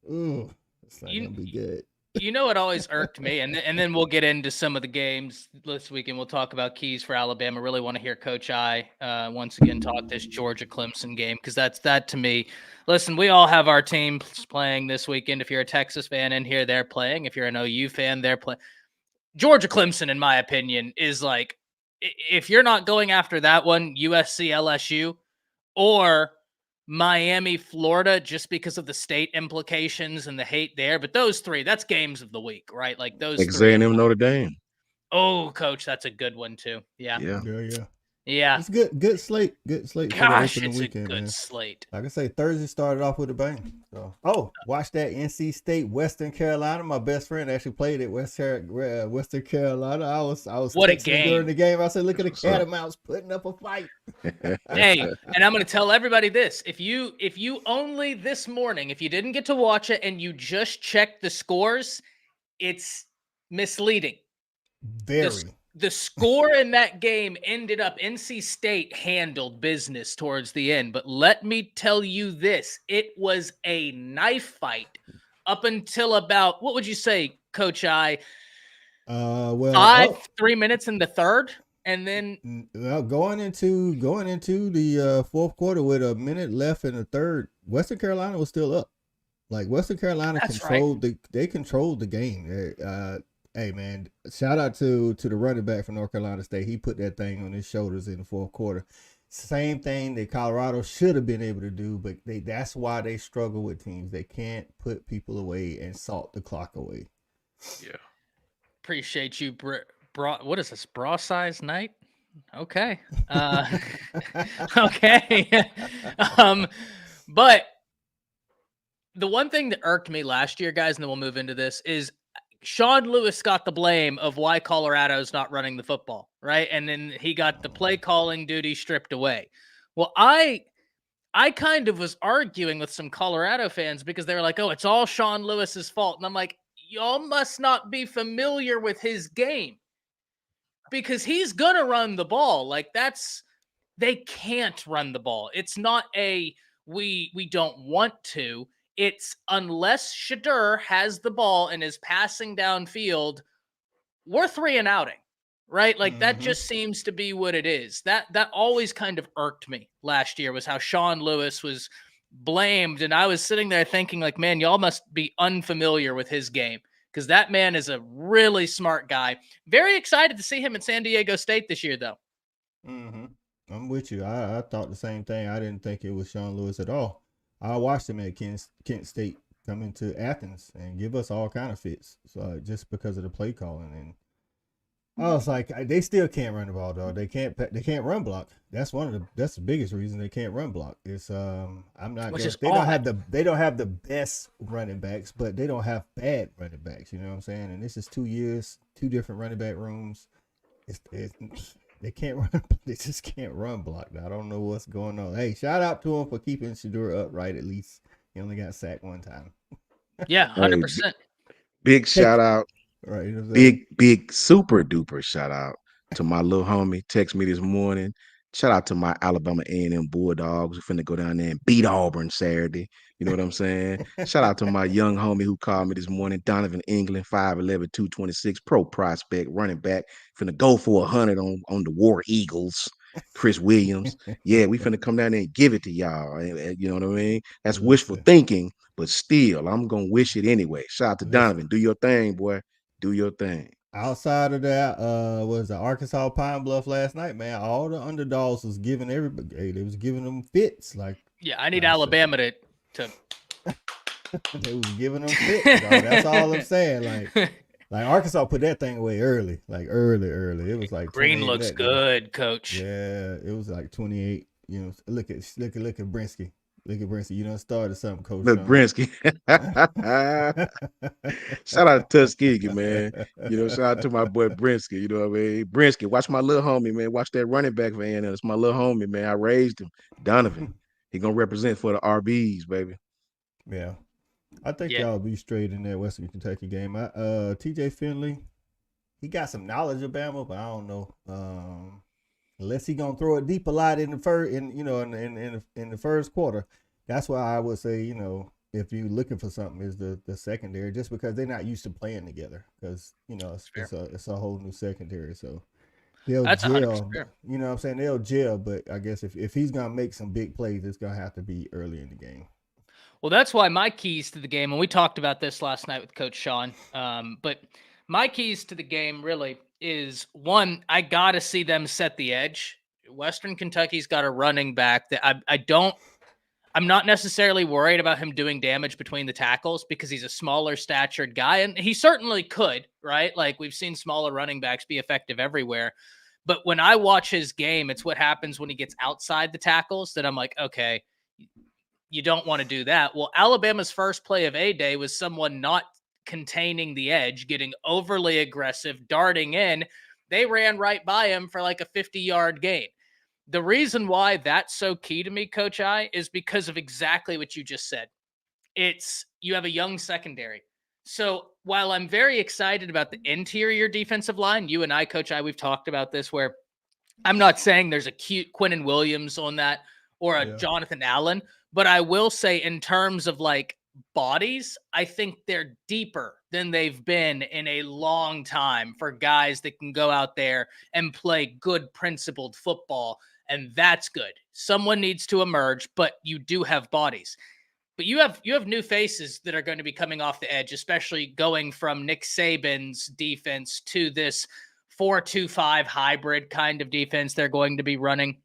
it's not gonna be good. You know, it always irked me, and then we'll get into some of the games this weekend. We'll talk about keys for Alabama. Really want to hear Coach I once again talk this Georgia Clemson game because that to me. Listen, we all have our teams playing this weekend. If you're a Texas fan in here, they're playing. If you're an OU fan, they're playing. Georgia Clemson, in my opinion, is like if you're not going after that one, USC LSU or Miami, Florida, just because of the state implications and the hate there. But those three, that's games of the week, right? Like those three. A&M Notre Dame. Oh, Coach, that's a good one too. Yeah. Yeah. It's good slate. Good slate. Gosh, for the it's weekend, a good man. slate. Like I say, Thursday started off with a bang. So, watch that NC State, Western Carolina. My best friend actually played at Western Carolina. I was what a game during the game. I said, look at the Catamounts putting up a fight. Hey, and I'm going to tell everybody this: if you only this morning, if you didn't get to watch it and you just checked the scores, it's misleading. Very. The score in that game ended up NC State handled business towards the end. But let me tell you this. It was a knife fight up until about, what would you say, Coach I? 3 minutes in the third. And then going into the fourth quarter with a minute left in the third, Western Carolina was still up. Like Western Carolina controlled the game. Hey man, shout out to the running back from North Carolina State. He put that thing on his shoulders in the fourth quarter. Same thing that Colorado should have been able to do, but that's why they struggle with teams. They can't put people away and salt the clock away. Yeah. Appreciate you, what is this? Bra size night? Okay. Okay. But the one thing that irked me last year, guys, and then we'll move into this, is Sean Lewis got the blame of why Colorado's not running the football, right? And then he got the play calling duty stripped away. Well, I kind of was arguing with some Colorado fans because they were like, oh, it's all Sean Lewis's fault. And I'm like, y'all must not be familiar with his game because he's going to run the ball. Like they can't run the ball. It's not we don't want to. It's unless Shadur has the ball and is passing downfield, we're 3 and outing, right? Like that just seems to be what it is. That always kind of irked me last year was how Sean Lewis was blamed. And I was sitting there thinking like, man, y'all must be unfamiliar with his game because that man is a really smart guy. Very excited to see him at San Diego State this year, though. I'm with you. I thought the same thing. I didn't think it was Sean Lewis at all. I watched him at Kent State come into Athens and give us all kind of fits. So just because of the play calling, and I was like, they still can't run the ball, dog. They can't run block. That's the biggest reason they can't run block. It's I'm not. They don't have the best running backs, but they don't have bad running backs. You know what I'm saying? And this is 2 years, 2 different running back rooms. They can't run. They just can't run block. I don't know what's going on. Hey, shout out to him for keeping Shadur upright. At least he only got sacked one time. Yeah, 100%. Big shout out. Right. Big super duper shout out to my little homie. Text me this morning. Shout out to my Alabama A&M Bulldogs. We finna go down there and beat Auburn Saturday. You know what I'm saying? Shout out to my young homie who called me this morning, Donovan England, 5'11", 226, pro prospect, running back. Finna go for 100 on the War Eagles. Chris Williams. Yeah, we finna come down there and give it to y'all. You know what I mean? That's wishful Listen, thinking, but still, I'm gonna wish it anyway. Shout out to listen. Donovan. Do your thing, boy. Do your thing. Outside of that, was the Arkansas Pine Bluff last night, man. All the underdogs was giving everybody. Hey, they was giving them fits, like Yeah, I need I said. Alabama to They was giving them fits, dog. That's all I'm saying. Like Arkansas put that thing away early, like early. It was like Green 28 looks that good, coach. Yeah, it was like 28. You know, look at Brinsky. Look at Brinsky. You done started something, Coach. Look, Brinsky. Shout out to Tuskegee, man. You know, shout out to my boy Brinsky. You know what I mean? Brinsky, watch my little homie, man. Watch that running back for A&M. It's my little homie, man. I raised him. Donovan. He gonna represent for the RBs, baby. Yeah. I think Yeah. y'all be straight in that Western Kentucky game. TJ Finley, he got some knowledge of Bama, but I don't know. Unless he gonna throw it deep a lot in the first, in the first quarter. That's why I would say, if you're looking for something, is the secondary, just because they're not used to playing together. Because it's a whole new secondary, so they'll That's 100% gel. fair. You know what I'm saying? They'll gel, but I guess if he's gonna make some big plays, it's gonna have to be early in the game. Well, that's why my keys to the game, and we talked about this last night with Coach Sean, but my keys to the game really is, one, I got to see them set the edge. Western Kentucky's got a running back that I'm not necessarily worried about him doing damage between the tackles because he's a smaller statured guy, and he certainly could, right? Like, we've seen smaller running backs be effective everywhere. But when I watch his game, it's what happens when he gets outside the tackles that I'm like, okay, you don't want to do that. Well, Alabama's first play of A-Day was someone not containing the edge, getting overly aggressive, darting in. They ran right by him for like a 50-yard gain. The reason why that's so key to me, Coach I, is because of exactly what you just said. You have a young secondary. So while I'm very excited about the interior defensive line, you and I, Coach I, we've talked about this, where I'm not saying there's a cute Quinnen Williams on that or a Jonathan Allen, but I will say in terms of like bodies, I think they're deeper than they've been in a long time for guys that can go out there and play good principled football. And that's good. Someone needs to emerge, but you do have bodies. But you have new faces that are going to be coming off the edge, especially going from Nick Saban's defense to this 4-2-5 hybrid kind of defense they're going to be running.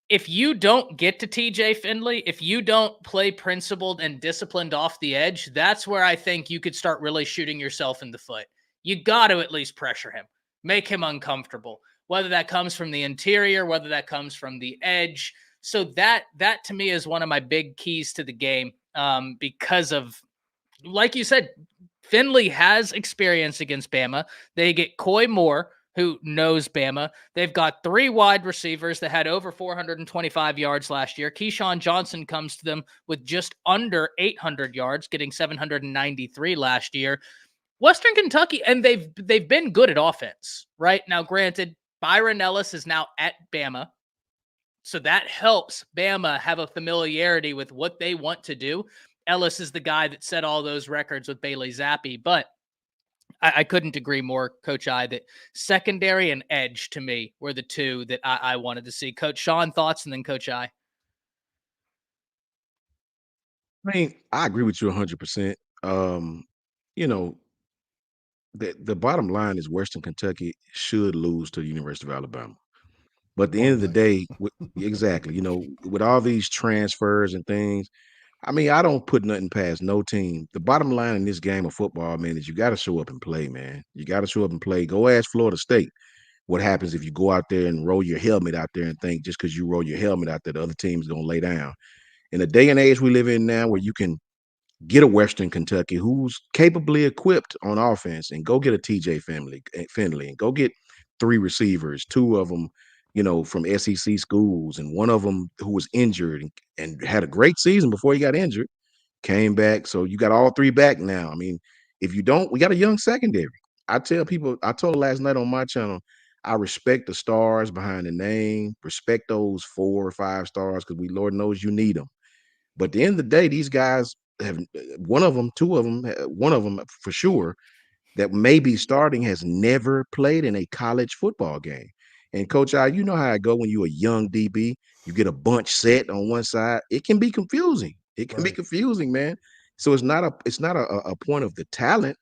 If you don't get to TJ Finley, if you don't play principled and disciplined off the edge, that's where I think you could start really shooting yourself in the foot. You got to at least pressure him, make him uncomfortable, whether that comes from the interior, whether that comes from the edge. So that to me is one of my big keys to the game, because of, like you said, Finley has experience against Bama. They get Coy Moore, who knows Bama. They've got 3 wide receivers that had over 425 yards last year. Keyshawn Johnson comes to them with just under 800 yards, getting 793 last year. Western Kentucky, and they've been good at offense, right? Now, granted, Byron Ellis is now at Bama, so that helps Bama have a familiarity with what they want to do. Ellis is the guy that set all those records with Bailey Zappi, but I couldn't agree more, Coach I, that secondary and edge to me were the two that I wanted to see. Coach Sean, thoughts, and then Coach I. I mean, I agree with you 100%. You know, the bottom line is Western Kentucky should lose to the University of Alabama. But at the end Point of the blank. day, exactly, with all these transfers and things, I mean, I don't put nothing past no team. The bottom line in this game of football, man, is you got to show up and play, man. You got to show up and play. Go ask Florida State what happens if you go out there and roll your helmet out there and think just because you roll your helmet out there, the other team's going to lay down. In the day and age we live in now where you can get a Western Kentucky who's capably equipped on offense and go get a TJ Finley and go get 3 receivers, 2 of them, from SEC schools, and one of them who was injured and had a great season before he got injured, came back. So you got all 3 back now. I mean, if you don't, we got a young secondary. I tell people, I told last night on my channel, I respect the stars behind the name, respect those 4 or 5 stars because Lord knows you need them. But at the end of the day, these guys have one of them, two of them, one of them for sure that may be starting has never played in a college football game. And Coach I, you know how I go when you're a young DB, you get a bunch set on one side. It can be confusing. It can be Right. confusing, man. So it's not a point of the talent.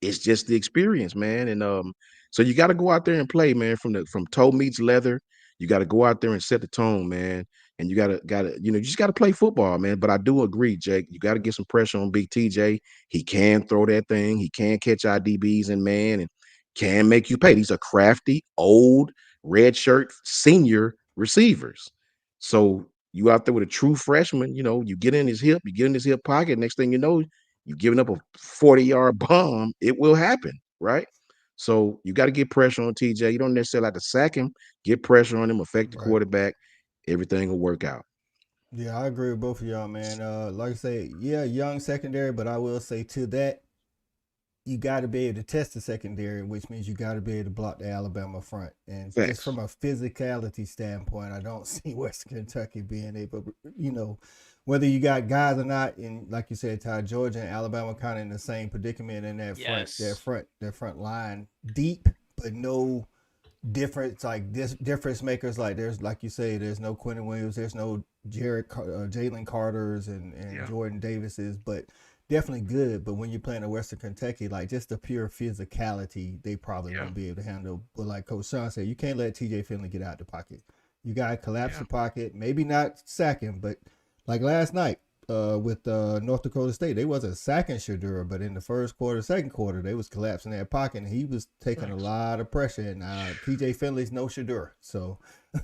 It's just the experience, man. And so you got to go out there and play, man. From toe meets leather, you got to go out there and set the tone, man. And you gotta you just gotta play football, man. But I do agree, Jake. You got to get some pressure on Big TJ. He can throw that thing. He can catch IDBs and man, and can make you pay. These are crafty, old, red shirt senior receivers. So you out there with a true freshman, you get in his hip, you get in his hip pocket. Next thing you know, you giving up a 40-yard bomb, it will happen, right? So you got to get pressure on TJ. You don't necessarily have to sack him. Get pressure on him, affect the Right. quarterback. Everything will work out. Yeah, I agree with both of y'all, man. Like I say, yeah, young secondary, but I will say to that, you got to be able to test the secondary, which means you got to be able to block the Alabama front. And just Facts. from a physicality standpoint, I don't see Western Kentucky being able, whether you got guys or not, and like you said, Ty, Georgia and Alabama kind of in the same predicament in that Yes. front line, deep, but no difference like this difference makers. Like there's like you say, there's no Quentin Williams, there's no Jalen Carters and Yeah. Jordan Davises, but definitely good. But when you're playing at Western Kentucky, like just the pure physicality, they probably Yeah. won't be able to handle. But like Coach Sean said, you can't let TJ Finley get out the pocket. You got to collapse Yeah. the pocket, maybe not sack him, but like last night, with North Dakota State, they wasn't sacking Shadura, but in the first quarter, second quarter, they was collapsing that pocket, and he was taking a Facts. lot of pressure. And TJ Finley's no Shadura, so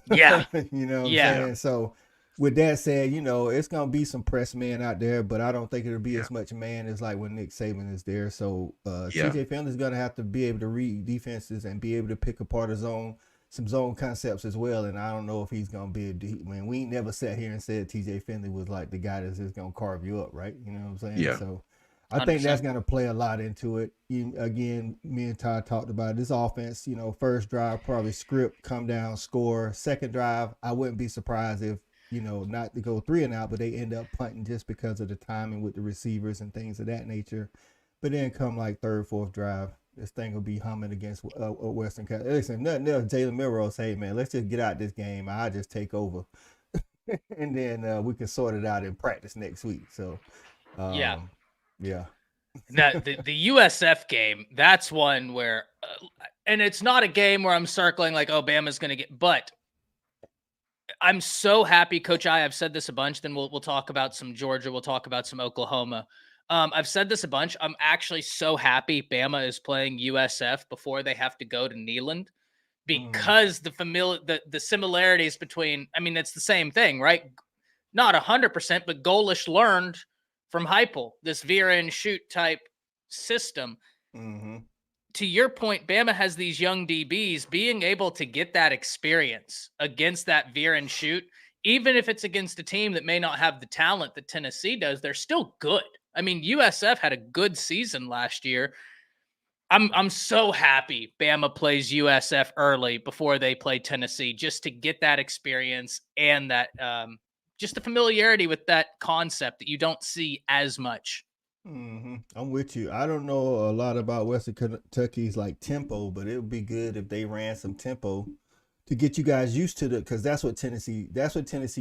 Yeah. you know what I'm Yeah. saying. So with that said, it's gonna be some press man out there, but I don't think it'll be Yeah. as much man as like when Nick Saban is there. So Yeah. TJ Finley's gonna have to be able to read defenses and be able to pick apart some zone concepts as well. And I don't know if he's gonna be we ain't never sat here and said TJ Finley was like the guy that's just gonna carve you up, right? You know what I'm saying? Yeah. So I think 100%. that's gonna play a lot into it. Again, me and Todd talked about it. This offense. First drive probably script, come down, score. Second drive, I wouldn't be surprised if not to go 3-and-out, but they end up punting just because of the timing with the receivers and things of that nature. But then come like third, fourth drive, this thing will be humming against Western Cal. Listen, nothing else. Jalen Milroe say, man, let's just get out this game. I'll just take over. And then we can sort it out in practice next week. So, Yeah. Yeah. Now, the USF game, that's one where, and it's not a game where I'm circling like, oh, Bama's going to get, but I'm so happy, Coach I've said this a bunch. Then we'll talk about some Georgia. We'll talk about some Oklahoma. I've said this a bunch. I'm actually so happy Bama is playing USF before they have to go to Neyland because the similarities between, I mean, it's the same thing, right? Not 100%, but Golish learned from Heupel, this veer and shoot type system. Mm-hmm. To your point, Bama has these young DBs being able to get that experience against that veer and shoot, even if it's against a team that may not have the talent that Tennessee does, they're still good. I mean, USF had a good season last year. I'm so happy Bama plays USF early before they play Tennessee just to get that experience and that just the familiarity with that concept that you don't see as much. Mm-hmm. I'm with you. I don't know a lot about Western Kentucky's like tempo, but it would be good if they ran some tempo to get you guys used to because that's what Tennessee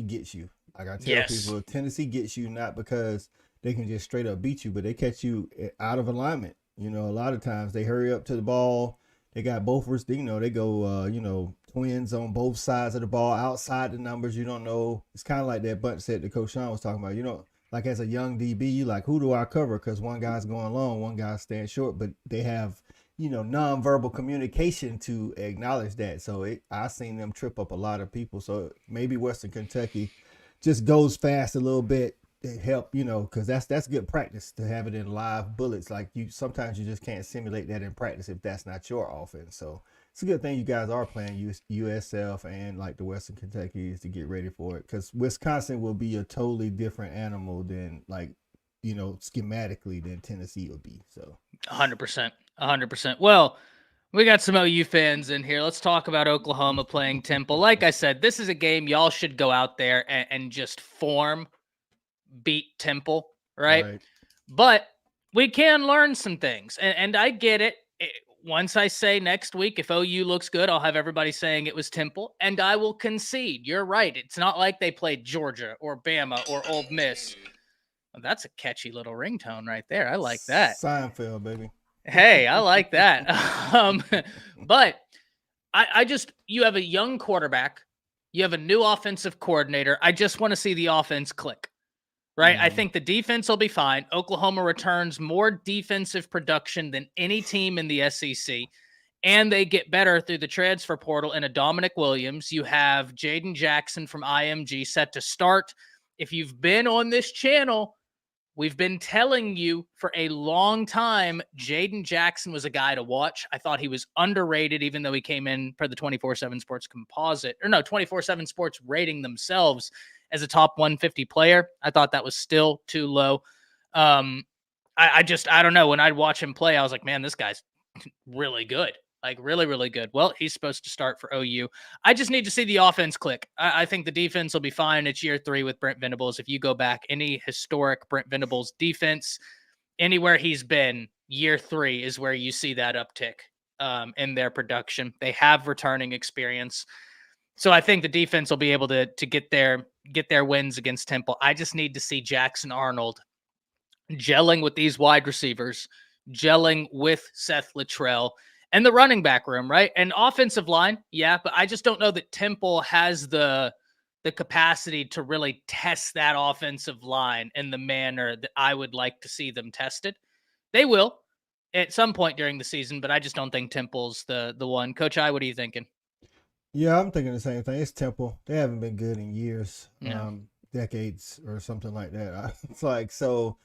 gets you. Like I tell Yes. people, Tennessee gets you not because they can just straight up beat you, but they catch you out of alignment. A lot of times they hurry up to the ball. They got both, they go, twins on both sides of the ball, outside the numbers. You don't know. It's kind of like that bunch set that Coach Sean was talking about. Like as a young DB, you like, who do I cover? Because one guy's going long, one guy's staying short, but they have, nonverbal communication to acknowledge that. So I seen them trip up a lot of people. So maybe Western Kentucky just goes fast a little bit to help, because that's good practice to have it in live bullets. Like sometimes you just can't simulate that in practice if that's not your offense. So it's a good thing you guys are playing USF and like the Western Kentucky's to get ready for it, because Wisconsin will be a totally different animal than like, schematically than Tennessee will be. So 100%. 100%. Well, We got some OU fans in here. Let's talk about Oklahoma playing Temple. Like I said, this is a game y'all should go out there and just beat Temple, right? Right. But we can learn some things. And I get it. Once I say next week, if OU looks good, I'll have everybody saying it was Temple, and I will concede. You're right. It's not like they played Georgia or Bama or Old Miss. Well, that's a catchy little ringtone right there. I like that. Seinfeld, baby. Hey, I like that. But I just, you have a young quarterback, you have a new offensive coordinator. I just want to see the offense click, right? I think the defense will be fine. Oklahoma returns more defensive production than any team in the SEC, and they get better through the transfer portal in a Dominic Williams. You have Jaden Jackson from IMG set to start. If you've been on this channel, we've been telling you for a long time, Jaden Jackson was a guy to watch. I thought he was underrated, even though he came in for the 24/7 Sports composite, or no, 24/7 Sports rating themselves as a top 150 player. I thought that was still too low. I don't know. When I'd watch him play, I was like, man, this guy's really good. Like really, really good. Well, he's supposed to start for OU. I just need to see the offense click. I think the defense will be fine. It's year 3 with Brent Venables. If you go back, any historic Brent Venables defense, anywhere he's been, year 3 is where you see that uptick in their production. They have returning experience. So I think the defense will be able to get their wins against Temple. I just need to see Jackson Arnold gelling with these wide receivers, gelling with Seth Littrell, and the running back room, right? And offensive line, yeah, but I just don't know that Temple has the capacity to really test that offensive line in the manner that I would like to see them tested. They will at some point during the season, but I just don't think Temple's the one. Coach I, what are you thinking? Yeah, I'm thinking the same thing. It's Temple. They haven't been good in years, No. decades or something like that. It's like, so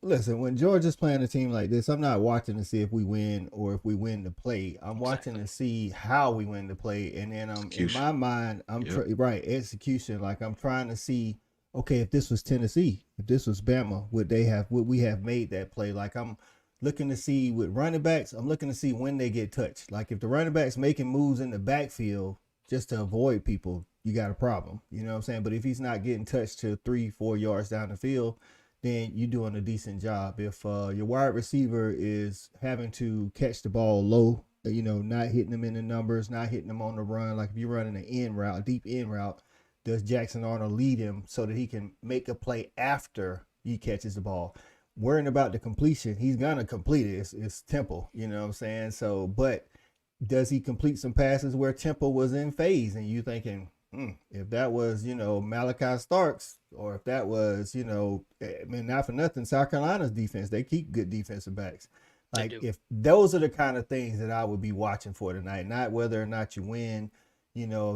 listen, when Georgia's playing a team like this, I'm not watching to see if we win or if we win the play. I'm watching to see how we win the play, and then in my mind, right, execution. Like I'm trying to see, okay, if this was Tennessee, if this was Bama, would we have made that play? Like I'm looking to see with running backs, I'm looking to see when they get touched. Like if the running backs making moves in the backfield just to avoid people, you got a problem. You know what I'm saying? But if he's not getting touched to 3-4 yards down the field, then you're doing a decent job. If your wide receiver is having to catch the ball low, not hitting them in the numbers, not hitting them on the run, like if you're running an in route, deep in route, does Jackson Arnold lead him so that he can make a play after he catches the ball? Worrying about the completion, he's gonna complete it. It's Temple, you know what I'm saying? So, but does he complete some passes where Temple was in phase and you thinking, if that was, Malachi Starks, or if that was, I mean, not for nothing, South Carolina's defense, they keep good defensive backs. Like if those are the kind of things that I would be watching for tonight, not whether or not you win,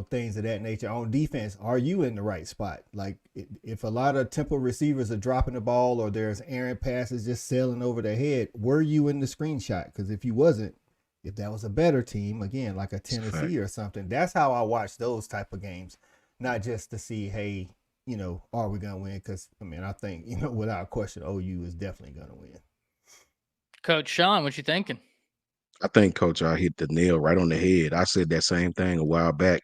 things of that nature. On defense, are you in the right spot? Like if a lot of Temple receivers are dropping the ball or there's errant passes just sailing over their head, were you in the screenshot? Because if you wasn't, if that was a better team, again, like a Tennessee or something, that's how I watch those type of games, not just to see, hey, are we going to win? Because, I mean, I think, without question, OU is definitely going to win. Coach Sean, what you thinking? I think Coach I hit the nail right on the head. I said that same thing a while back.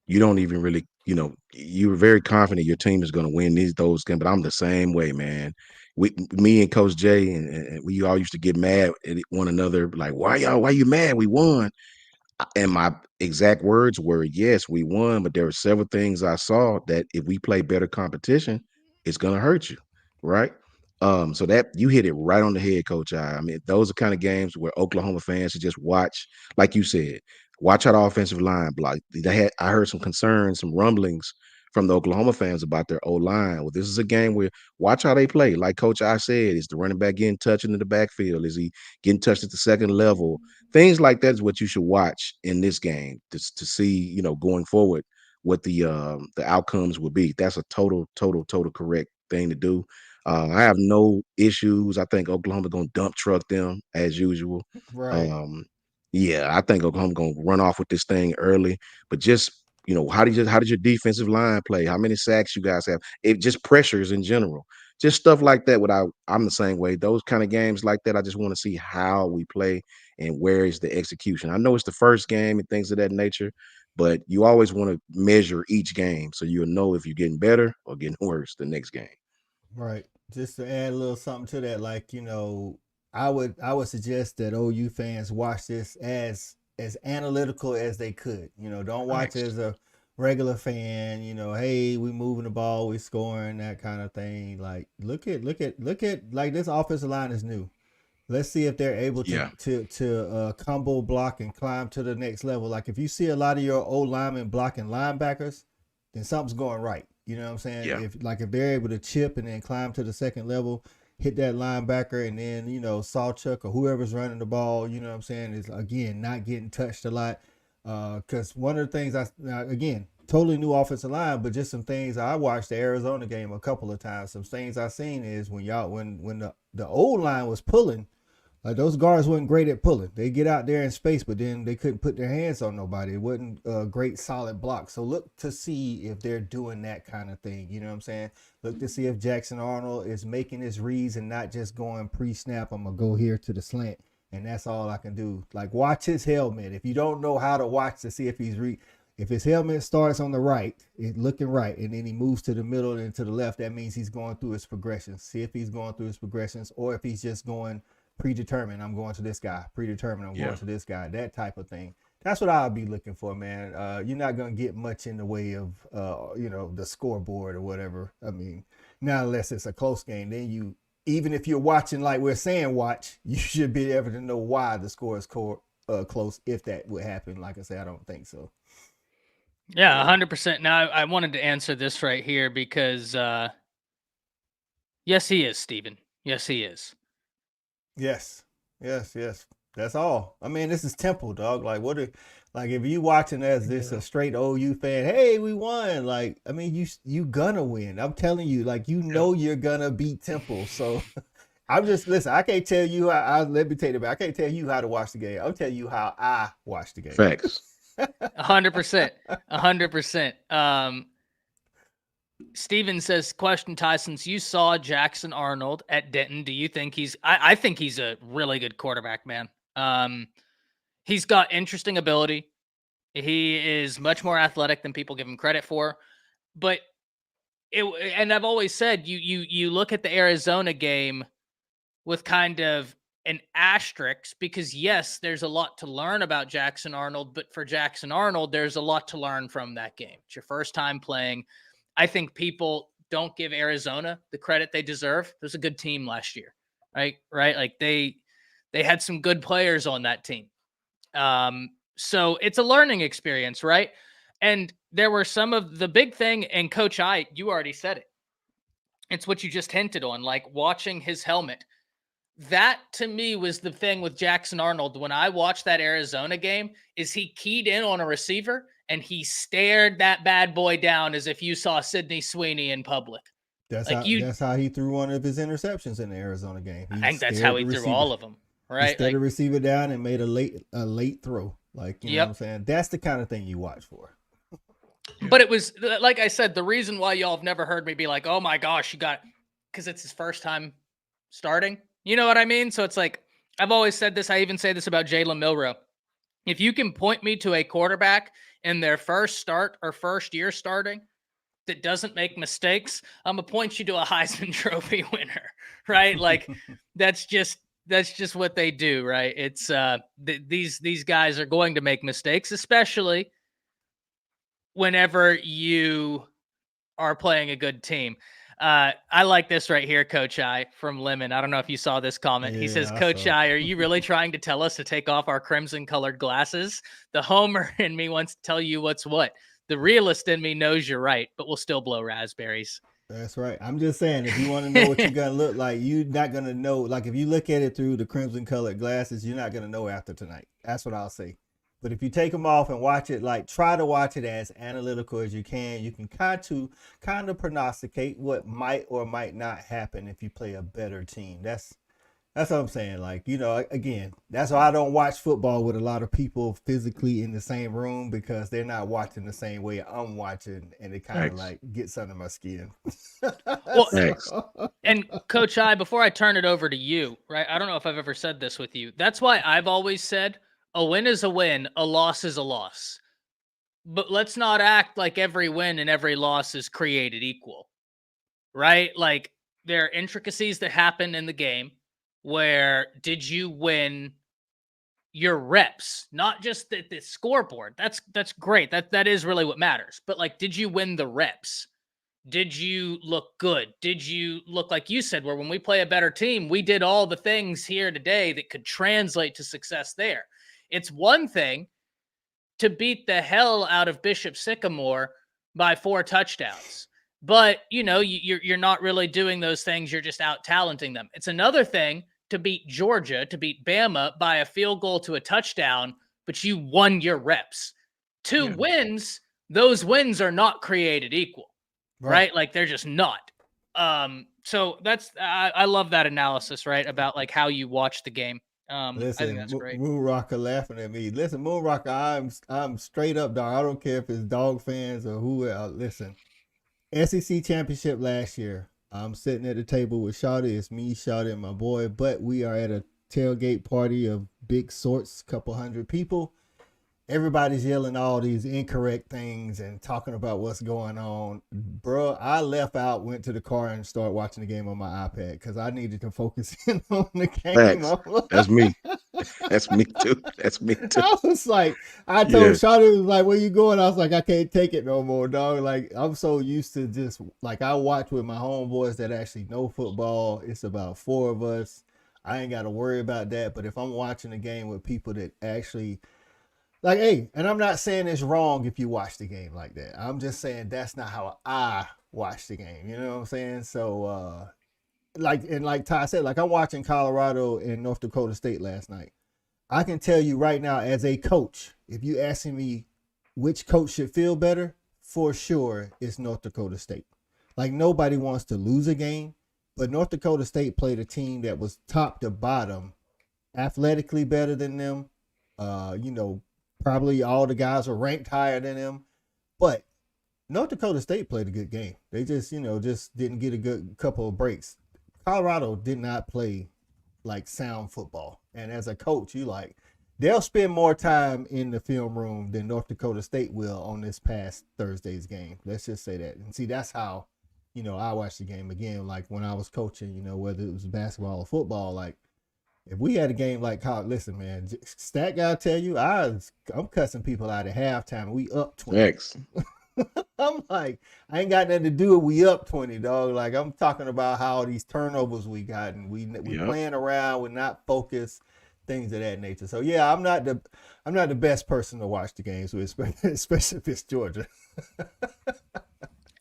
You don't even really, you were very confident your team is going to win those games, but I'm the same way, man. Me and Coach Jay, and we all used to get mad at one another, like, why you mad? We won. And my exact words were, yes, we won, but there were several things I saw that if we play better competition, it's gonna hurt you, right? So that you hit it right on the head, Coach. I mean, those are kind of games where Oklahoma fans should just watch, like you said, watch out offensive line block. I heard some concerns, some rumblings from the Oklahoma fans about their O line. Well, this is a game where watch how they play. Like Coach I said, is the running back getting touched into the backfield? Is he getting touched at the second level? Things like that is what you should watch in this game to see, going forward what the outcomes will be. That's a total correct thing to do. I have no issues. I think Oklahoma going to dump truck them as usual. Right. Yeah, I think Oklahoma going to run off with this thing early, but just how did your defensive line play? How many sacks you guys have? It just pressures in general. just stuff like that. I'm the same way. Those kind of games like that, I just want to see how we play and where is the execution. I know it's the first game and things of that nature, but you always want to measure each game so you'll know if you're getting better or getting worse the next game. Right. Just to add a little something to that, like, I would suggest that OU fans watch this as analytical as they could. Don't watch it as a regular fan, hey, we moving the ball, we scoring, that kind of thing. Like, look at like, this offensive line is new. Let's see if they're able to combo block and climb to the next level. Like, if you see a lot of your old linemen blocking linebackers, then something's going right. You know what I'm saying? Yeah. If they're able to chip and then climb to the second level, hit that linebacker, and then, Sawchuk or whoever's running the ball, you know what I'm saying, is, again, not getting touched a lot. Because one of the things again, totally new offensive line, but just some things I watched the Arizona game a couple of times. Some things I seen is when the old line was pulling, like, those guards weren't great at pulling. They get out there in space, but then they couldn't put their hands on nobody. It wasn't a great solid block. So look to see if they're doing that kind of thing. You know what I'm saying? Look to see if Jackson Arnold is making his reads and not just going pre-snap, I'm going to go here to the slant, and that's all I can do. Like, watch his helmet. If you don't know how to watch to see if if his helmet starts on the right, it's looking right, and then he moves to the middle and to the left, that means he's going through his progressions. See if he's going through his progressions, or if he's just going predetermined, I'm going to this guy. Predetermined, I'm going to this guy. That type of thing. That's what I'll be looking for, man. You're not going to get much in the way of, the scoreboard or whatever. I mean, not unless it's a close game. Then even if you're watching like we're saying watch, you should be able to know why the score is close, if that would happen. Like I said, I don't think so. Yeah, 100%. Now, I wanted to answer this right here because, yes, he is, Steven. Yes, he is. Yes. That's all. I mean, this is Temple, dog. Like, if you watching as this a straight OU fan, hey, we won. Like, I mean, you gonna win. I'm telling you, like, you're gonna beat Temple. So listen, I can't tell you let me tell you, I can't tell you how to watch the game. I'll tell you how I watch the game. Facts. 100%. 100%. Steven says, question, Ty, since you saw Jackson Arnold at Denton, do you think I think he's a really good quarterback, man. He's got interesting ability. He is much more athletic than people give him credit for. But and I've always said, you look at the Arizona game with kind of an asterisk, because yes, there's a lot to learn about Jackson Arnold, but for Jackson Arnold, there's a lot to learn from that game. It's your first time playing. I think people don't give Arizona the credit they deserve. It was a good team last year, right? Like, they had some good players on that team. So it's a learning experience, right? And there were some of the big thing, and Coach you already said it. It's what you just hinted on, like watching his helmet. That, to me, was the thing with Jackson Arnold. When I watched that Arizona game, is he keyed in on a receiver and he stared that bad boy down as if you saw Sidney Sweeney in public. That's how he threw one of his interceptions in the Arizona game. I think that's how he threw all of them, right? He stared the receiver down and made a late throw. Like, you know what I'm saying? That's the kind of thing you watch for. But it was, like I said, the reason why y'all have never heard me be like, oh my gosh, because it's his first time starting. You know what I mean? So it's like, I've always said this. I even say this about Jalen Milroe. If you can point me to a quarterback in their first start or first year starting that doesn't make mistakes, I'm going to point you to a Heisman Trophy winner, right? Like, that's just what they do, right? It's these guys are going to make mistakes, especially whenever you are playing a good team. I like this right here, Coach I from Lemon. I don't know if you saw this comment. He says, Coach I, are you really trying to tell us to take off our crimson colored glasses? The homer in me wants to tell you what's what. The realist in me knows you're right, but we'll still blow raspberries. That's right. I'm just saying, if you want to know what you're going to look like, you're not going to know. Like, if you look at it through the crimson colored glasses, you're not going to know after tonight. That's what I'll say. But if you take them off and watch it, like, try to watch it as analytical as you can kind of prognosticate what might or might not happen if you play a better team. That's That's what I'm saying. Like, again, that's why I don't watch football with a lot of people physically in the same room, because they're not watching the same way I'm watching, and it kind of Thanks. like gets under my skin. Well, Thanks. and Coach I, before I turn it over to you, right? I don't know if I've ever said this with you. That's why I've always said a win is a win, a loss is a loss. But let's not act like every win and every loss is created equal, right? Like there are intricacies that happen in the game where did you win your reps, not just the scoreboard. That's great. That is really what matters. But like, did you win the reps? Did you look good? Did you look like you said, where when we play a better team, we did all the things here today that could translate to success there? It's one thing to beat the hell out of Bishop Sycamore by 4 touchdowns. But, you're not really doing those things. You're just out talenting them. It's another thing to beat Georgia, to beat Bama by a field goal to a touchdown, but you won your reps. 2 wins, those wins are not created equal, right? Like they're just not. So I love that analysis, right? About like how you watch the game. Listen, I think that's great. Moonrocker laughing at me. Listen, Moonrocker, I'm straight up, dog. I don't care if it's dog fans or who else. Listen, SEC championship last year. I'm sitting at the table with Shawty. It's me, Shawty, and my boy. But we are at a tailgate party of big sorts, couple hundred people. Everybody's yelling all these incorrect things and talking about what's going on. Bro, I left out, went to the car, and started watching the game on my iPad because I needed to focus in on the game. Thanks. That's me. That's me too. That's me too. I was like, I told Shawty, was like, where you going? I was like, I can't take it no more, dog. Like, I'm so used to just, like, I watch with my homeboys that actually know football. It's about 4 of us. I ain't got to worry about that. But if I'm watching a game with people that actually, like, hey, and I'm not saying it's wrong if you watch the game like that. I'm just saying that's not how I watch the game. You know what I'm saying? So, like Ty said, like I'm watching Colorado and North Dakota State last night. I can tell you right now, as a coach, if you asking me which coach should feel better, for sure it's North Dakota State. Like nobody wants to lose a game, but North Dakota State played a team that was top to bottom, athletically better than them. Probably all the guys were ranked higher than them, but North Dakota State played a good game. They just didn't get a good couple of breaks. Colorado did not play like sound football. And as a coach, they'll spend more time in the film room than North Dakota State will on this past Thursday's game. Let's just say that. And see, that's how, I watched the game again. Like when I was coaching, whether it was basketball or football, like if we had a game like college, listen, man, stat guy tell you, I'm cussing people out at halftime. We up 20. Thanks. I'm like, I ain't got nothing to do with we up 20, dog. Like I'm talking about how these turnovers we got and we playing around, we're not focused, things of that nature. So yeah, I'm not the best person to watch the games with, especially if it's Georgia.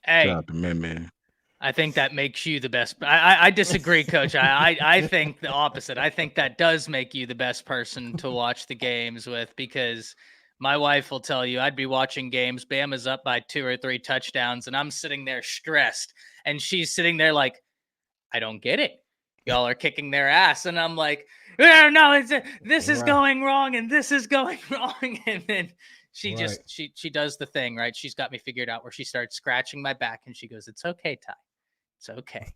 Hey, shout out to man. I think that makes you the best. I disagree, Coach. I think the opposite. I think that does make you the best person to watch the games with, because my wife will tell you I'd be watching games. Bama's up by 2 or 3 touchdowns, and I'm sitting there stressed. And she's sitting there like, I don't get it. Y'all are kicking their ass. And I'm like, no, this is going wrong, and this is going wrong. And then she does the thing, right? She's got me figured out, where she starts scratching my back, and she goes, it's okay, Ty. It's okay.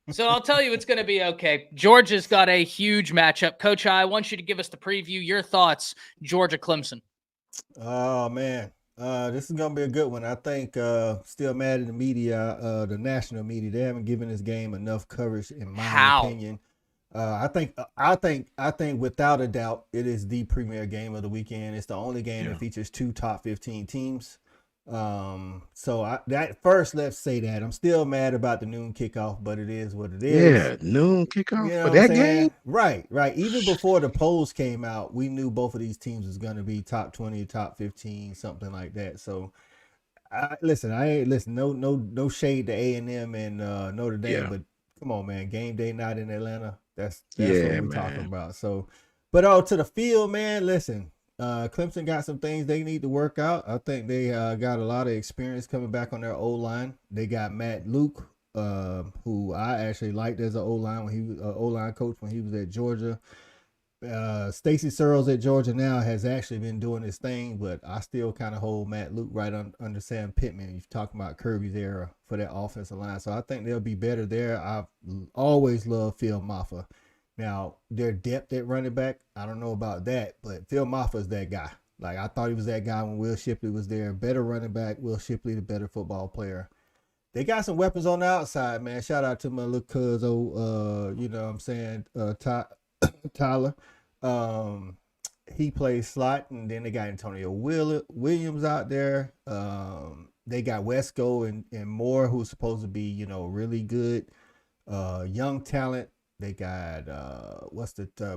So I'll tell you, it's going to be okay. Georgia's got a huge matchup. Coach, I want you to give us the preview, your thoughts, Georgia Clemson. Oh, man. This is going to be a good one. I think still mad at the media, the national media. They haven't given this game enough coverage, in my opinion. I think without a doubt, it is the premier game of the weekend. It's the only game that features 2 top 15 teams. Let's say that I'm still mad about the noon kickoff, but it is what it is. Yeah, noon kickoff for that game. Right. Even before the polls came out, we knew both of these teams was going to be top 20, top 15, something like that. So, no shade to A&M and Notre Dame, but come on, man, game day not in Atlanta. That's what we're talking about. So, but to the field, man. Listen. Clemson got some things they need to work out. I think they got a lot of experience coming back on their O-line. They got Matt Luke, who I actually liked as an O-line when he was O-line coach when he was at Georgia. Stacy Searles at Georgia now has actually been doing his thing, but I still kind of hold Matt Luke right under Sam Pittman. You're talking about Kirby's era for that offensive line, so I think they'll be better there. I've always loved Phil Maffa. Now, their depth at running back, I don't know about that, but Phil Maffa is that guy. Like, I thought he was that guy when Will Shipley was there. Better running back, Will Shipley, the better football player. They got some weapons on the outside, man. Shout out to my little cuz, you know what I'm saying, Tyler. He plays slot, and then they got Antonio Williams out there. They got Wesco and Moore, who's supposed to be, you know, really good young talent. They got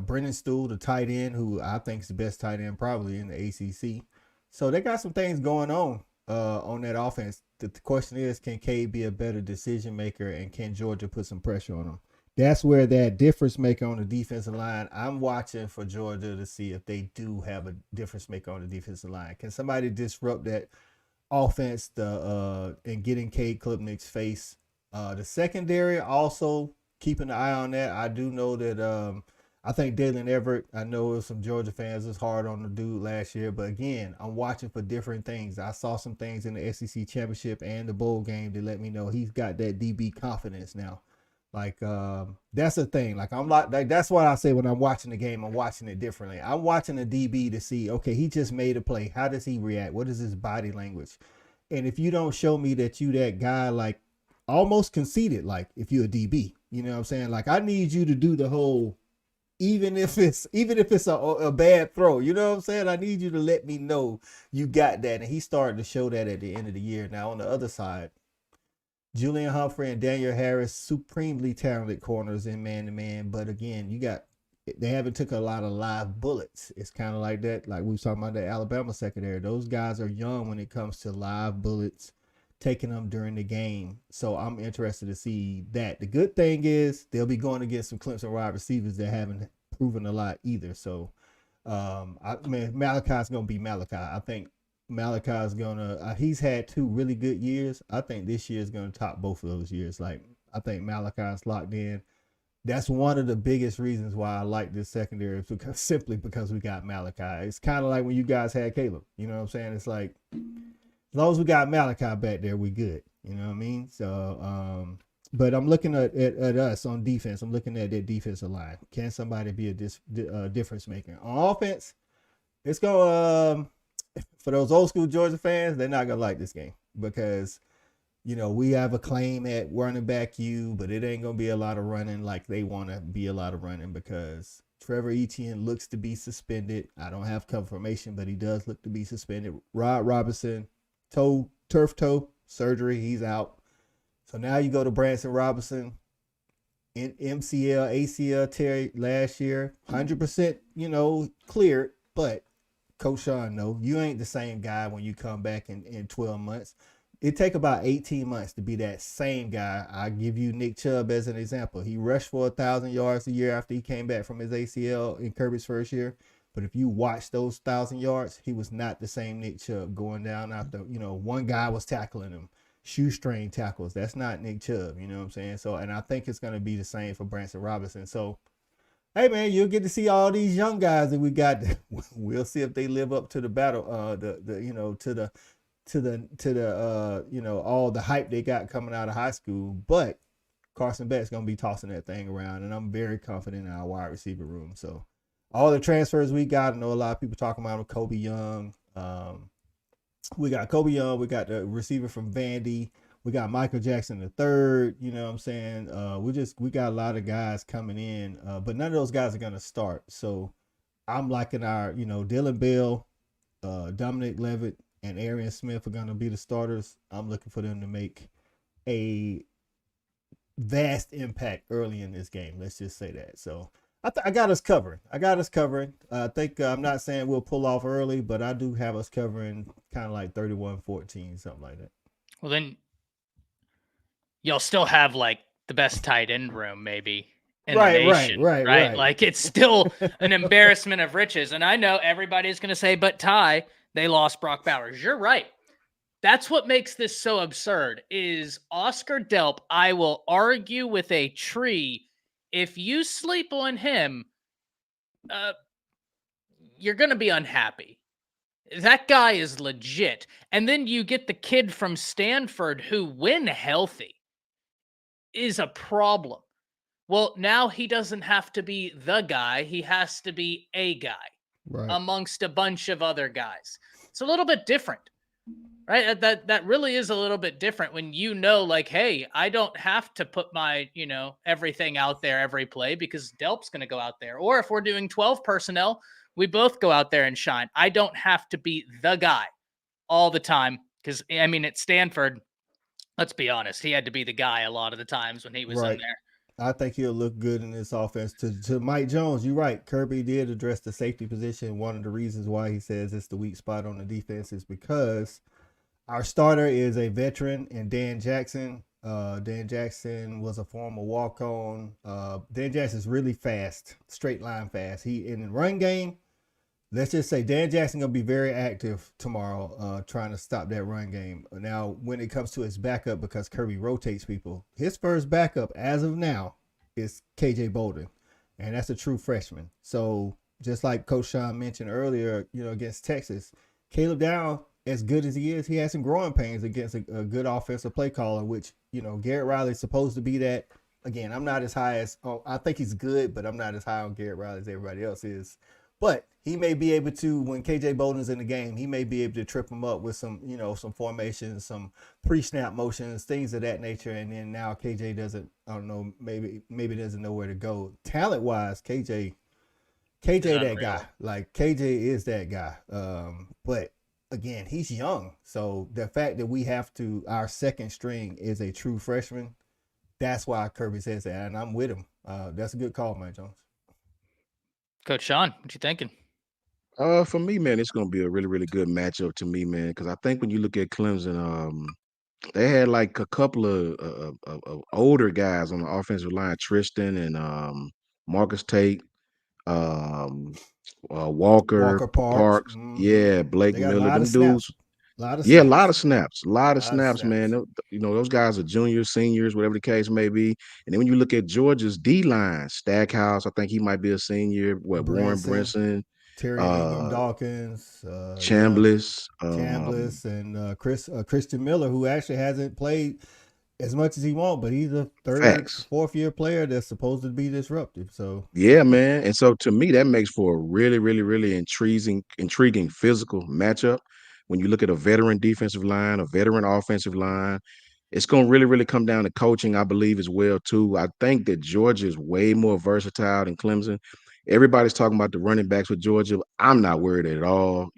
Brennan Stool, the tight end, who I think is the best tight end probably in the ACC. So they got some things going on that offense. The question is, can Cade be a better decision maker, and can Georgia put some pressure on him? That's where that difference maker on the defensive line. I'm watching for Georgia to see if they do have a difference maker on the defensive line. Can somebody disrupt that offense and get in Cade Klubnik's face? The secondary, also keeping an eye on that. I do know that I think Dalen Everett, I know some Georgia fans was hard on the dude last year, but again, I'm watching for different things. I saw some things in the SEC championship and the bowl game that let me know he's got that DB confidence now. Like, that's the thing. Like, that's why I say when I'm watching the game, I'm watching it differently. I'm watching the DB to see, okay, he just made a play. How does he react? What is his body language? And if you don't show me that you that guy, like, almost conceited, like, if you're a DB, you know what I'm saying? Like, I need you to do the whole, even if it's a bad throw, you know what I'm saying? I need you to let me know you got that. And he started to show that at the end of the year. Now, on the other side, Julian Humphrey and Daniel Harris, supremely talented corners in man-to-man. But again, they haven't took a lot of live bullets. It's kind of like that, like we were talking about the Alabama secondary. Those guys are young when it comes to live bullets, taking them during the game. So I'm interested to see that. The good thing is they'll be going against some Clemson wide receivers that haven't proven a lot either. So, Malachi's going to be Malachi. I think Malachi's gonna he's had 2 really good years. I think this year is gonna top both of those years. Like, I think Malachi's locked in. That's one of the biggest reasons why I like this secondary, simply because we got Malachi. It's kind of like when you guys had Caleb. You know what I'm saying? It's like, as long as we got Malachi back there, we good. You know what I mean? So but I'm looking at us on defense. I'm looking at that defensive line. Can somebody be a difference maker? On offense, it's gonna for those old school Georgia fans, they're not gonna like this game because, you know, we have a claim at running back but it ain't gonna be a lot of running like they want to be a lot of running because Trevor Etienne looks to be suspended. I don't have confirmation, but he does look to be suspended. Rod Robinson, turf toe surgery, he's out. So now you go to Branson Robinson, in MCL, ACL tear last year, 100%, you know, cleared, but Coach Sean, no, you ain't the same guy when you come back in 12 months. It take about 18 months to be that same guy. I give you Nick Chubb as an example. He rushed for 1,000 yards a year after he came back from his ACL in Kirby's first year. But if you watch those 1,000 yards, he was not the same Nick Chubb going down after, you know, one guy was tackling him, shoestring tackles. That's not Nick Chubb, you know what I'm saying? So, and I think it's going to be the same for Branson Robinson. So, hey man, you'll get to see all these young guys that we got. We'll see if they live up to the battle, you know, all the hype they got coming out of high school. But Carson Beck's gonna be tossing that thing around, and I'm very confident in our wide receiver room. So all the transfers we got, I know a lot of people talking about Kobe Young. We got Kobe Young, we got the receiver from Vandy. We got Michael Jackson III, you know what I'm saying? We got a lot of guys coming in, but none of those guys are going to start. So I'm liking our, you know, Dylan Bell, Dominic Levitt, and Arian Smith are going to be the starters. I'm looking for them to make a vast impact early in this game. Let's just say that. So I got us covering. I think I'm not saying we'll pull off early, but I do have us covering kind of like 31-14, something like that. Well, then you'll still have like the best tight end room maybe in the nation, right? Like it's still an embarrassment of riches. And I know everybody's going to say, but Ty, they lost Brock Bowers. You're right. That's what makes this so absurd is Oscar Delp, I will argue with a tree, if you sleep on him, uh, you're going to be unhappy. That guy is legit. And then you get the kid from Stanford who, when healthy, is a problem. Well, now he doesn't have to be the guy. He has to be a guy Right. amongst a bunch of other guys. It's a little bit different, right? That really is a little bit different when you know, like, hey, I don't have to put my, everything out there every play because Delp's going to go out there. Or if we're doing 12 personnel, we both go out there and shine. I don't have to be the guy all the time because, I mean, at Stanford, let's be honest, he had to be the guy a lot of the times when he was in Right. there. I think he'll look good in this offense. To Mike Jones, you're right. Kirby did address the safety position. One of the reasons why he says it's the weak spot on the defense is because our starter is a veteran and Dan Jackson. Dan Jackson was a former walk-on. Dan Jackson's really fast, straight line fast. He in the run game. Let's just say Dan Jackson gonna be very active tomorrow, trying to stop that run game. Now, when it comes to his backup, because Kirby rotates people, his first backup as of now is KJ Bolden, and that's a true freshman. So just like Coach Sean mentioned earlier, against Texas, Caleb Down, as good as he is, he has some growing pains against a good offensive play caller, which Garrett Riley's supposed to be that. Again, I'm not as high as I think he's good, but I'm not as high on Garrett Riley as everybody else is. But he may be able to, when KJ Bolden's in the game, he may be able to trip him up with some, some formations, some pre-snap motions, things of that nature. And then now KJ doesn't, I don't know, maybe doesn't know where to go. Talent-wise, KJ that guy. Like KJ is that guy. But again, he's young. So the fact that we have to, our second string is a true freshman, that's why Kirby says that. And I'm with him. That's a good call, Mike Jones. Coach Sean, what you thinking? For me, man, it's gonna be a really, really good matchup to me, man. Because I think when you look at Clemson, they had like a couple of older guys on the offensive line, Tristan and Marcus Tate, um, Walker Walker Parks. Parks, yeah, Blake They got a Miller, lot of them dudes. snaps. A lot of Yeah, a snaps. lot of snaps, a lot of A lot of snaps, man. snaps. Those guys are juniors, seniors, whatever the case may be. And then when you look at Georgia's D line, Stackhouse, I think he might be a senior. What Warren Brinson, Brinson, Terry Ingram uh, Dawkins, Chambliss, Chambliss, and Christian Miller, who actually hasn't played as much as he wants, but he's a third, facts. fourth year player that's supposed to be disruptive. So Yeah, man. And so to me, that makes for a really, really, really intriguing physical matchup. When you look at a veteran defensive line, a veteran offensive line, it's going to really, really come down to coaching, I believe, as well, too. I think that Georgia is way more versatile than Clemson. Everybody's talking about the running backs with Georgia. I'm not worried at all.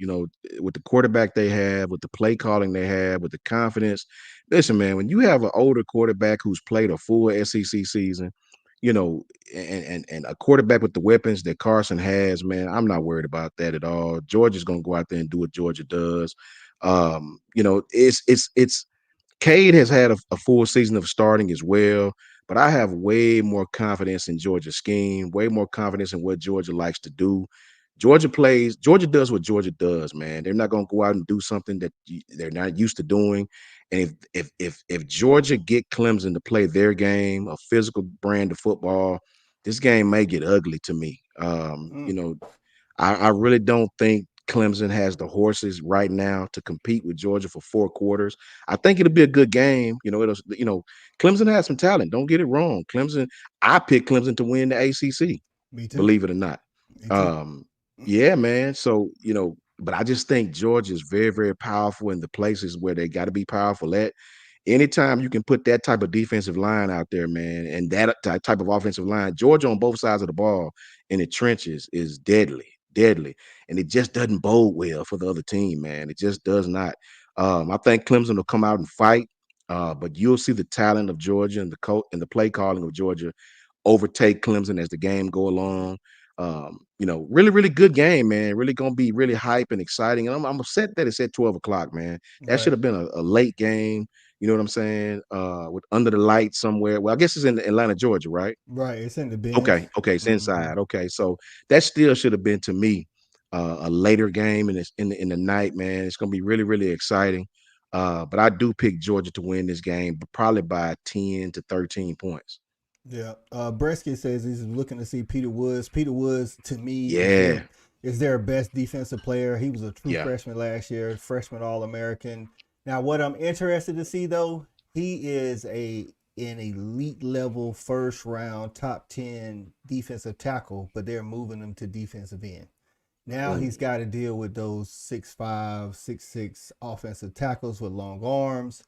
With the quarterback they have, with the play calling they have, with the confidence. Listen, man, when you have an older quarterback who's played a full SEC season, you know, and a quarterback with the weapons that Carson has, man, I'm not worried about that at all. Georgia's going to go out there and do what Georgia does. It's Cade has had a full season of starting as well, but I have way more confidence in Georgia's scheme, way more confidence in what Georgia likes to do. Georgia does what Georgia does, man. They're not going to go out and do something that they're not used to doing. And if Georgia get Clemson to play their game, a physical brand of football, this game may get ugly to me. I really don't think Clemson has the horses right now to compete with Georgia for 4 quarters. I think it'll be a good game. Clemson has some talent. Don't get it wrong. I picked Clemson to win the ACC, me too. believe it or not. Me too. Yeah, man. So, but I just think Georgia is very, very powerful in the places where they got to be powerful at. Anytime you can put that type of defensive line out there, man, and that type of offensive line, Georgia on both sides of the ball in the trenches is deadly, deadly. And it just doesn't bode well for the other team, man. It just does not. I think Clemson will come out and fight, but you'll see the talent of Georgia and the play calling of Georgia overtake Clemson as the game go along. Really, really good game, man. Really gonna be really hype and exciting. And I'm upset that it's at 12 o'clock, man. That should Right. have been a late game. You know what I'm saying? With under the lights somewhere. Well, I guess it's in Atlanta, Georgia, right? Right. It's in the bins. Okay, it's inside. Okay, so that still should have been to me a later game in the night, man. It's gonna be really, really exciting. But I do pick Georgia to win this game, but probably by 10 to 13 points. Yeah. Bresky says he's looking to see Peter Woods. Peter Woods, to me, Yeah, is their best defensive player. He was a true yeah. freshman last year, freshman All American. Now, what I'm interested to see though, he is an elite level first round top 10 defensive tackle, but they're moving him to defensive end. Now he's got to deal with those 6'5", 6'6" offensive tackles with long arms.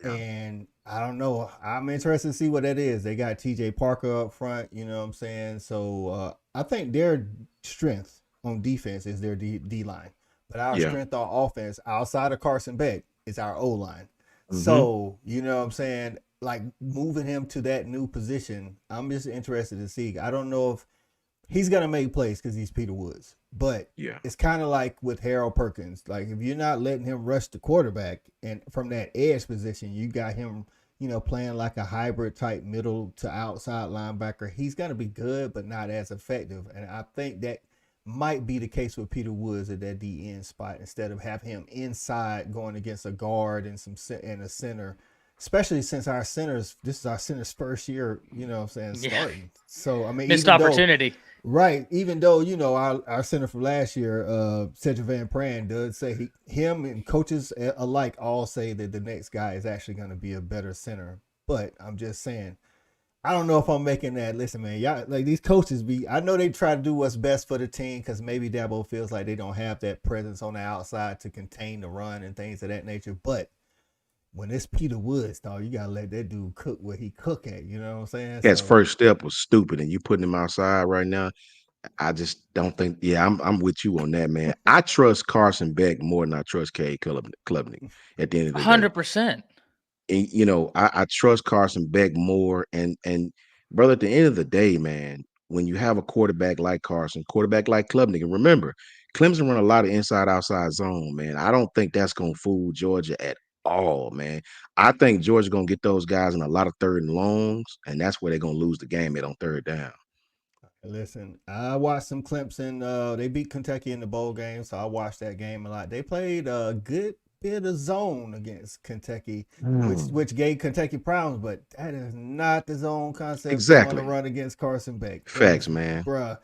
Yeah. And I don't know. I'm interested to see what that is. They got TJ Parker up front, you know what I'm saying? So I think their strength on defense is their D line. But our Yeah. strength on offense, outside of Carson Beck, is our O line. Mhm. So, you know what I'm saying? Like moving him to that new position, I'm just interested to see. I don't know if he's gonna make plays because he's Peter Woods. But Yeah. it's kind of like with Harold Perkins. Like if you're not letting him rush the quarterback and from that edge position, you got him, you know, playing like a hybrid type middle to outside linebacker. He's gonna be good, but not as effective. And I think that might be the case with Peter Woods at that D end spot instead of have him inside going against a guard and a center. Especially since this is our center's first year, you know what I'm saying, starting. So I mean, missed opportunity. Right. Even though, you know, our center from last year, Cedric Van Pran, does say him and coaches alike all say that the next guy is actually going to be a better center. But I'm just saying, I don't know if I'm making that. Listen, man, y'all, like these coaches I know they try to do what's best for the team because maybe Dabo feels like they don't have that presence on the outside to contain the run and things of that nature. But when it's Peter Woods, dog, you got to let that dude cook what he cook at. You know what I'm saying? His So, first step was stupid, and you putting him outside right now. I just don't think. Yeah, I'm with you on that, man. I trust Carson Beck more than I trust Cade Klubnik at the end of the day. 100%. And you know, I trust Carson Beck more. And brother, at the end of the day, man, when you have a quarterback like Carson, quarterback like Klubnik, and remember, Clemson run a lot of inside outside zone, man. I don't think that's gonna fool Georgia at all, man. I think Georgia gonna get those guys in a lot of third and longs, and that's where they're gonna lose the game at on third down. listen, I watched some Clemson. They beat Kentucky in the bowl game, so I watched that game a lot. They played a good bit of zone against Kentucky, which gave Kentucky problems, but that is not the zone concept you want to Exactly. run against Carson Beck. Facts, man. Bruh.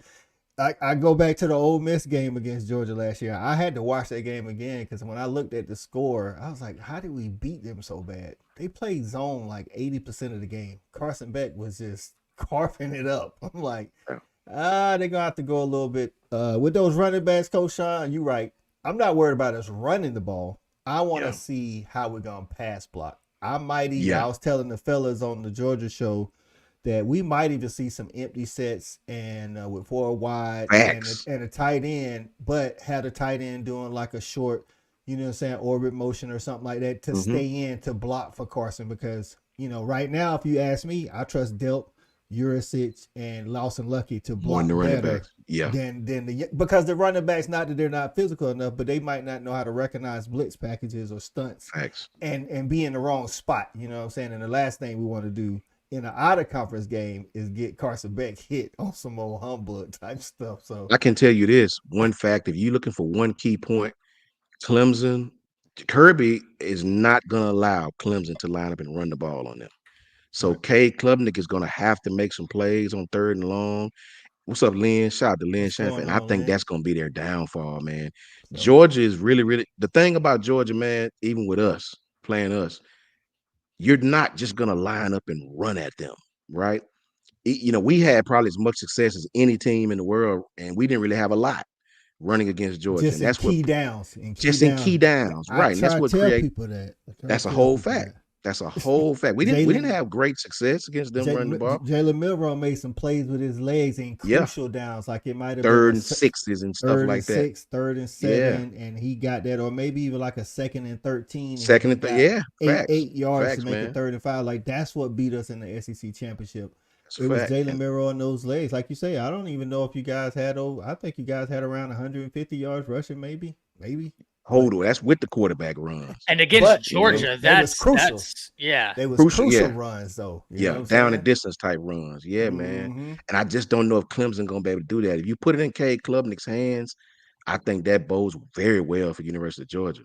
I go back to the Ole Miss game against Georgia last year. I had to watch that game again because when I looked at the score, I was like, how did we beat them so bad? They played zone like 80% of the game. Carson Beck was just carving it up. I'm like, they're going to have to go a little bit. With those running backs, Coach Sean, you're right. I'm not worried about us running the ball. I want to see how we're going to pass block. I was telling the fellas on the Georgia show that we might even see some empty sets and with 4 wide and a tight end, but had a tight end doing like a short, you know what I'm saying, orbit motion or something like that to stay in to block for Carson because, you know, right now, if you ask me, I trust Delp, Urisic, and Lawson Lucky to block better than because the running backs, not that they're not physical enough, but they might not know how to recognize blitz packages or stunts and be in the wrong spot, you know what I'm saying? And the last thing we want to do in an out of conference game is get Carson Beck hit on some old humbug type stuff. So I can tell you this one fact: if you're looking for one key point, Clemson, Kirby is not going to allow Clemson to line up and run the ball on them. So Cade Klubnik is going to have to make some plays on third and long. What's up, Lynn? Shout out to Lynn Shannon. And I think that's going to be their downfall, man. So, Georgia is really, really the thing about Georgia, man. Even with us playing us, you're not just going to line up and run at them, right? You know, we had probably as much success as any team in the world, and we didn't really have a lot running against Georgia. Just and that's in key what downs. Just in key downs, right? And that's what creates. That's a whole fact. That's a whole fact. We didn't have great success against them running the ball. Jalen Milroe made some plays with his legs in crucial downs, like it might have third been and sixes and stuff like that. Third and 7, and he got that, or maybe even like a 2nd and 13. Second and 8 yards to make it 3rd and 5. Like that's what beat us in the SEC championship. It was Jalen Milroe and those legs, like you say. I don't even know if you guys had I think you guys had around 150 yards rushing, maybe. Hold on, that's with the quarterback runs. And against Georgia, that's crucial. They was crucial runs, though. Down and distance type runs. Yeah, man. And I just don't know if Clemson gonna be able to do that. If you put it in Cade Klubnik's hands, I think that bodes very well for University of Georgia.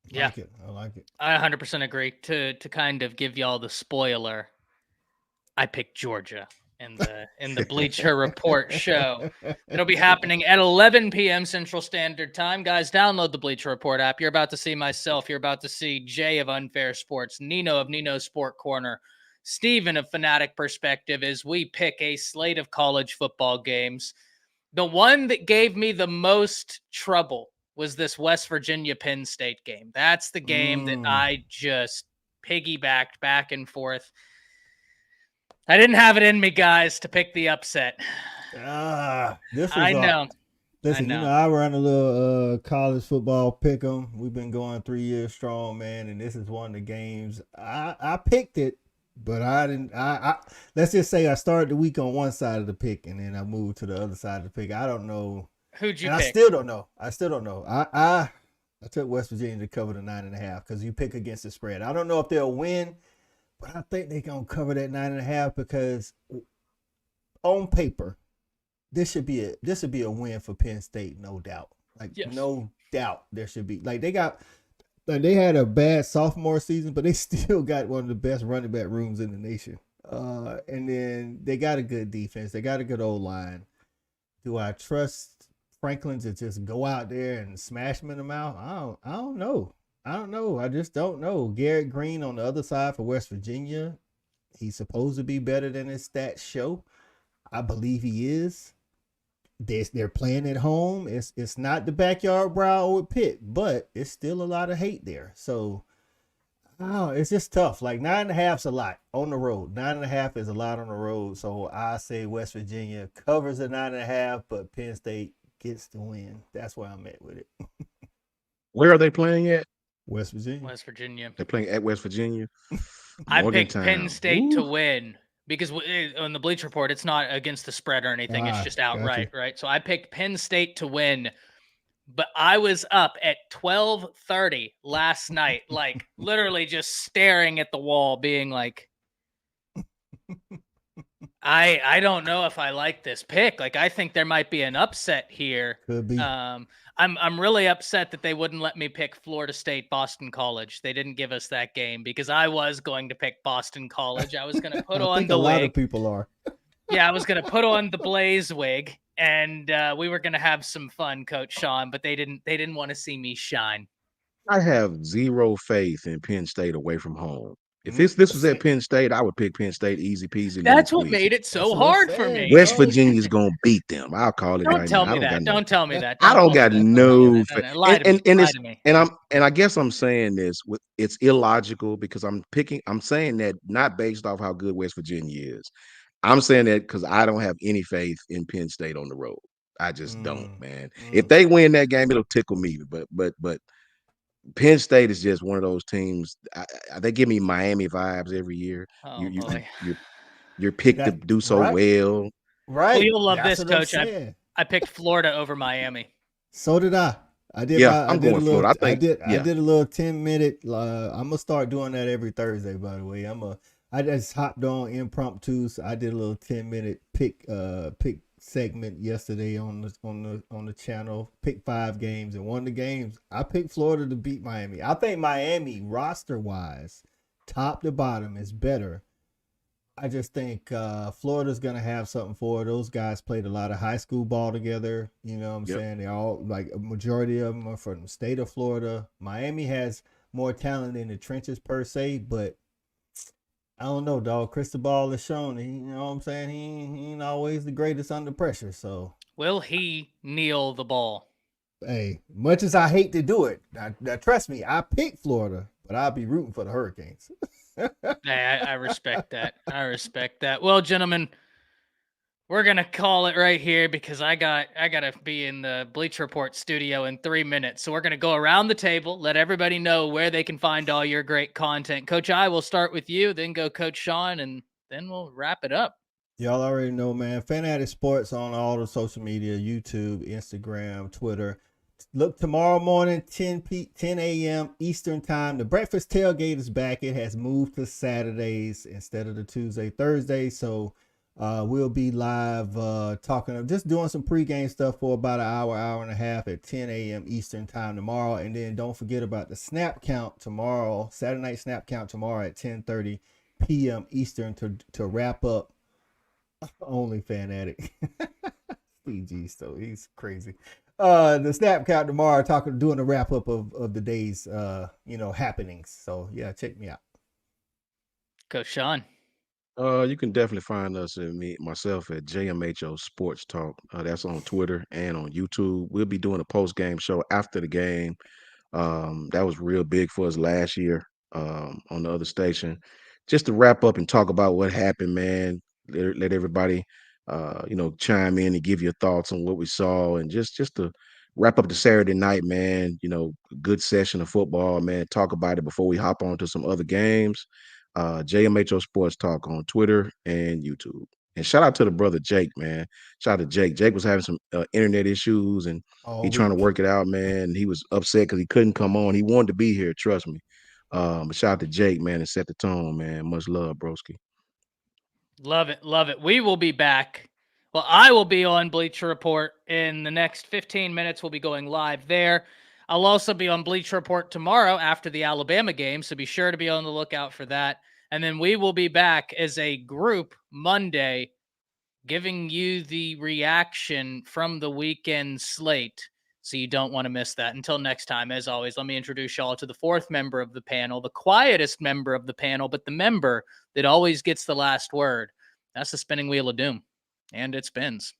Yeah. I like it. I 100% agree. To kind of give y'all the spoiler, I picked Georgia in the Bleacher Report show. It'll be happening at 11 p.m. Central Standard Time. Guys, download the Bleacher Report app. You're about to see myself. You're about to see Jay of Unfair Sports, Nino of Nino Sport Corner, Steven of Fanatic Perspective as we pick a slate of college football games. The one that gave me the most trouble was this West Virginia Penn State game. That's the game that I just piggybacked back and forth. I didn't have it in me, guys, to pick the upset. This was I know. Listen, I know. I run a little college football pick 'em. We've been going 3 years strong, man, and this is one of the games I picked it, but I didn't. I let's just say I started the week on one side of the pick, and then I moved to the other side of the pick. I don't know. Who'd you pick? I still don't know. I took West Virginia to cover the 9.5 because you pick against the spread. I don't know if they'll win, but I think they're gonna cover that 9.5 because on paper, this should be a win for Penn State, no doubt. No doubt there should be. They had a bad sophomore season, but they still got one of the best running back rooms in the nation. And then they got a good defense. They got a good old line. Do I trust Franklin to just go out there and smash them in the mouth? I don't know. I just don't know. Garrett Green on the other side for West Virginia, he's supposed to be better than his stats show. I believe he is. They're playing at home. It's not the backyard brawl with Pitt, but it's still a lot of hate there. So, it's just tough. 9.5's a lot on the road. 9.5 is a lot on the road. So I say West Virginia covers the 9.5, but Penn State gets the win. That's where I'm at with it. Where are they playing at? West Virginia. West Virginia. They're playing at West Virginia. I picked Penn State to win because on the Bleach Report, it's not against the spread or anything. It's just outright, right? So I picked Penn State to win, but I was up at 12:30 last night, literally just staring at the wall, being like, I don't know if I like this pick. I think there might be an upset here. Could be. I'm really upset that they wouldn't let me pick Florida State, Boston College. They didn't give us that game because I was going to pick Boston College. I was going to put on the wig. A lot of people are. Yeah, I was going to put on the Blaze wig, and we were going to have some fun, Coach Sean. But they didn't want to see me shine. I have zero faith in Penn State away from home. If this was at Penn State, I would pick Penn State easy peasy. That's what made it so hard for me. West Virginia's gonna beat them. I'll call it. Don't tell me that. Don't tell me that. I don't got no faith. And I guess I'm saying this. It's illogical because I'm saying that not based off how good West Virginia is. I'm saying that because I don't have any faith in Penn State on the road. I just don't, man. If they win that game, it'll tickle me. But Penn State is just one of those teams. They give me Miami vibes every year. You're picked to do so well. Right. Well, you'll love this, Coach. I picked Florida over Miami. So did I. I did. Yeah, I'm going Florida. I did a little 10-minute. I'm gonna start doing that every Thursday. By the way, I just hopped on impromptu. So I did a little 10-minute pick segment yesterday on the channel. Picked 5 games, and one of the games I picked Florida to beat Miami. I think Miami roster wise, top to bottom, is better. I just think Florida's gonna have something for it. Those guys played a lot of high school ball together. You know what I'm saying? They all, a majority of them are from the state of Florida. Miami has more talent in the trenches per se, but I don't know, dog. Cristobal has shown, you know what I'm saying? He ain't always the greatest under pressure. So will he kneel the ball? Hey, much as I hate to do it, now trust me, I picked Florida, but I'll be rooting for the Hurricanes. Hey, I respect that. I respect that. Well, gentlemen, we're gonna call it right here because I gotta be in the Bleach Report studio in 3 minutes. So we're gonna go around the table, let everybody know where they can find all your great content. Coach I will start with you, then go Coach Sean, and then we'll wrap it up. Y'all already know, man. Fanatic Sports on all the social media: YouTube, Instagram, Twitter. Look, tomorrow morning, 10 a.m. Eastern time. The breakfast tailgate is back. It has moved to Saturdays instead of the Tuesday, Thursday. So We'll be live just doing some pregame stuff for about an hour and a half at 10 a.m. Eastern time tomorrow. And then don't forget about the snap count tomorrow, Saturday night snap count tomorrow at 10:30 p.m. Eastern to wrap up Only Fan Addict. PG, so he's crazy. The snap count tomorrow, doing a wrap up of the day's happenings. So yeah, check me out. Coach Sean. You can definitely find us and myself at JMHO Sports Talk. That's on Twitter and on YouTube. We'll be doing a post game show after the game. That was real big for us last year on the other station. Just to wrap up and talk about what happened, man. Let everybody, chime in and give your thoughts on what we saw, and just to wrap up the Saturday night, man. Good session of football, man. Talk about it before we hop on to some other games. JMHO Sports Talk on Twitter and YouTube. And shout out to the brother Jake, man. Shout out to Jake. Jake was having some internet issues, and All he trying to week. work it out, man. He was upset because he couldn't come on. He wanted to be here, trust me. But shout out to Jake, man, and set the tone, man. Much love, broski. Love it. Love it. We will be back. Well, I will be on Bleacher Report in the next 15 minutes. We'll be going live there. I'll also be on Bleacher Report tomorrow after the Alabama game, so be sure to be on the lookout for that. And then we will be back as a group Monday, giving you the reaction from the weekend slate. So you don't want to miss that. Until next time, as always, let me introduce y'all to the fourth member of the panel, the quietest member of the panel, but the member that always gets the last word. That's the spinning wheel of doom. And it spins.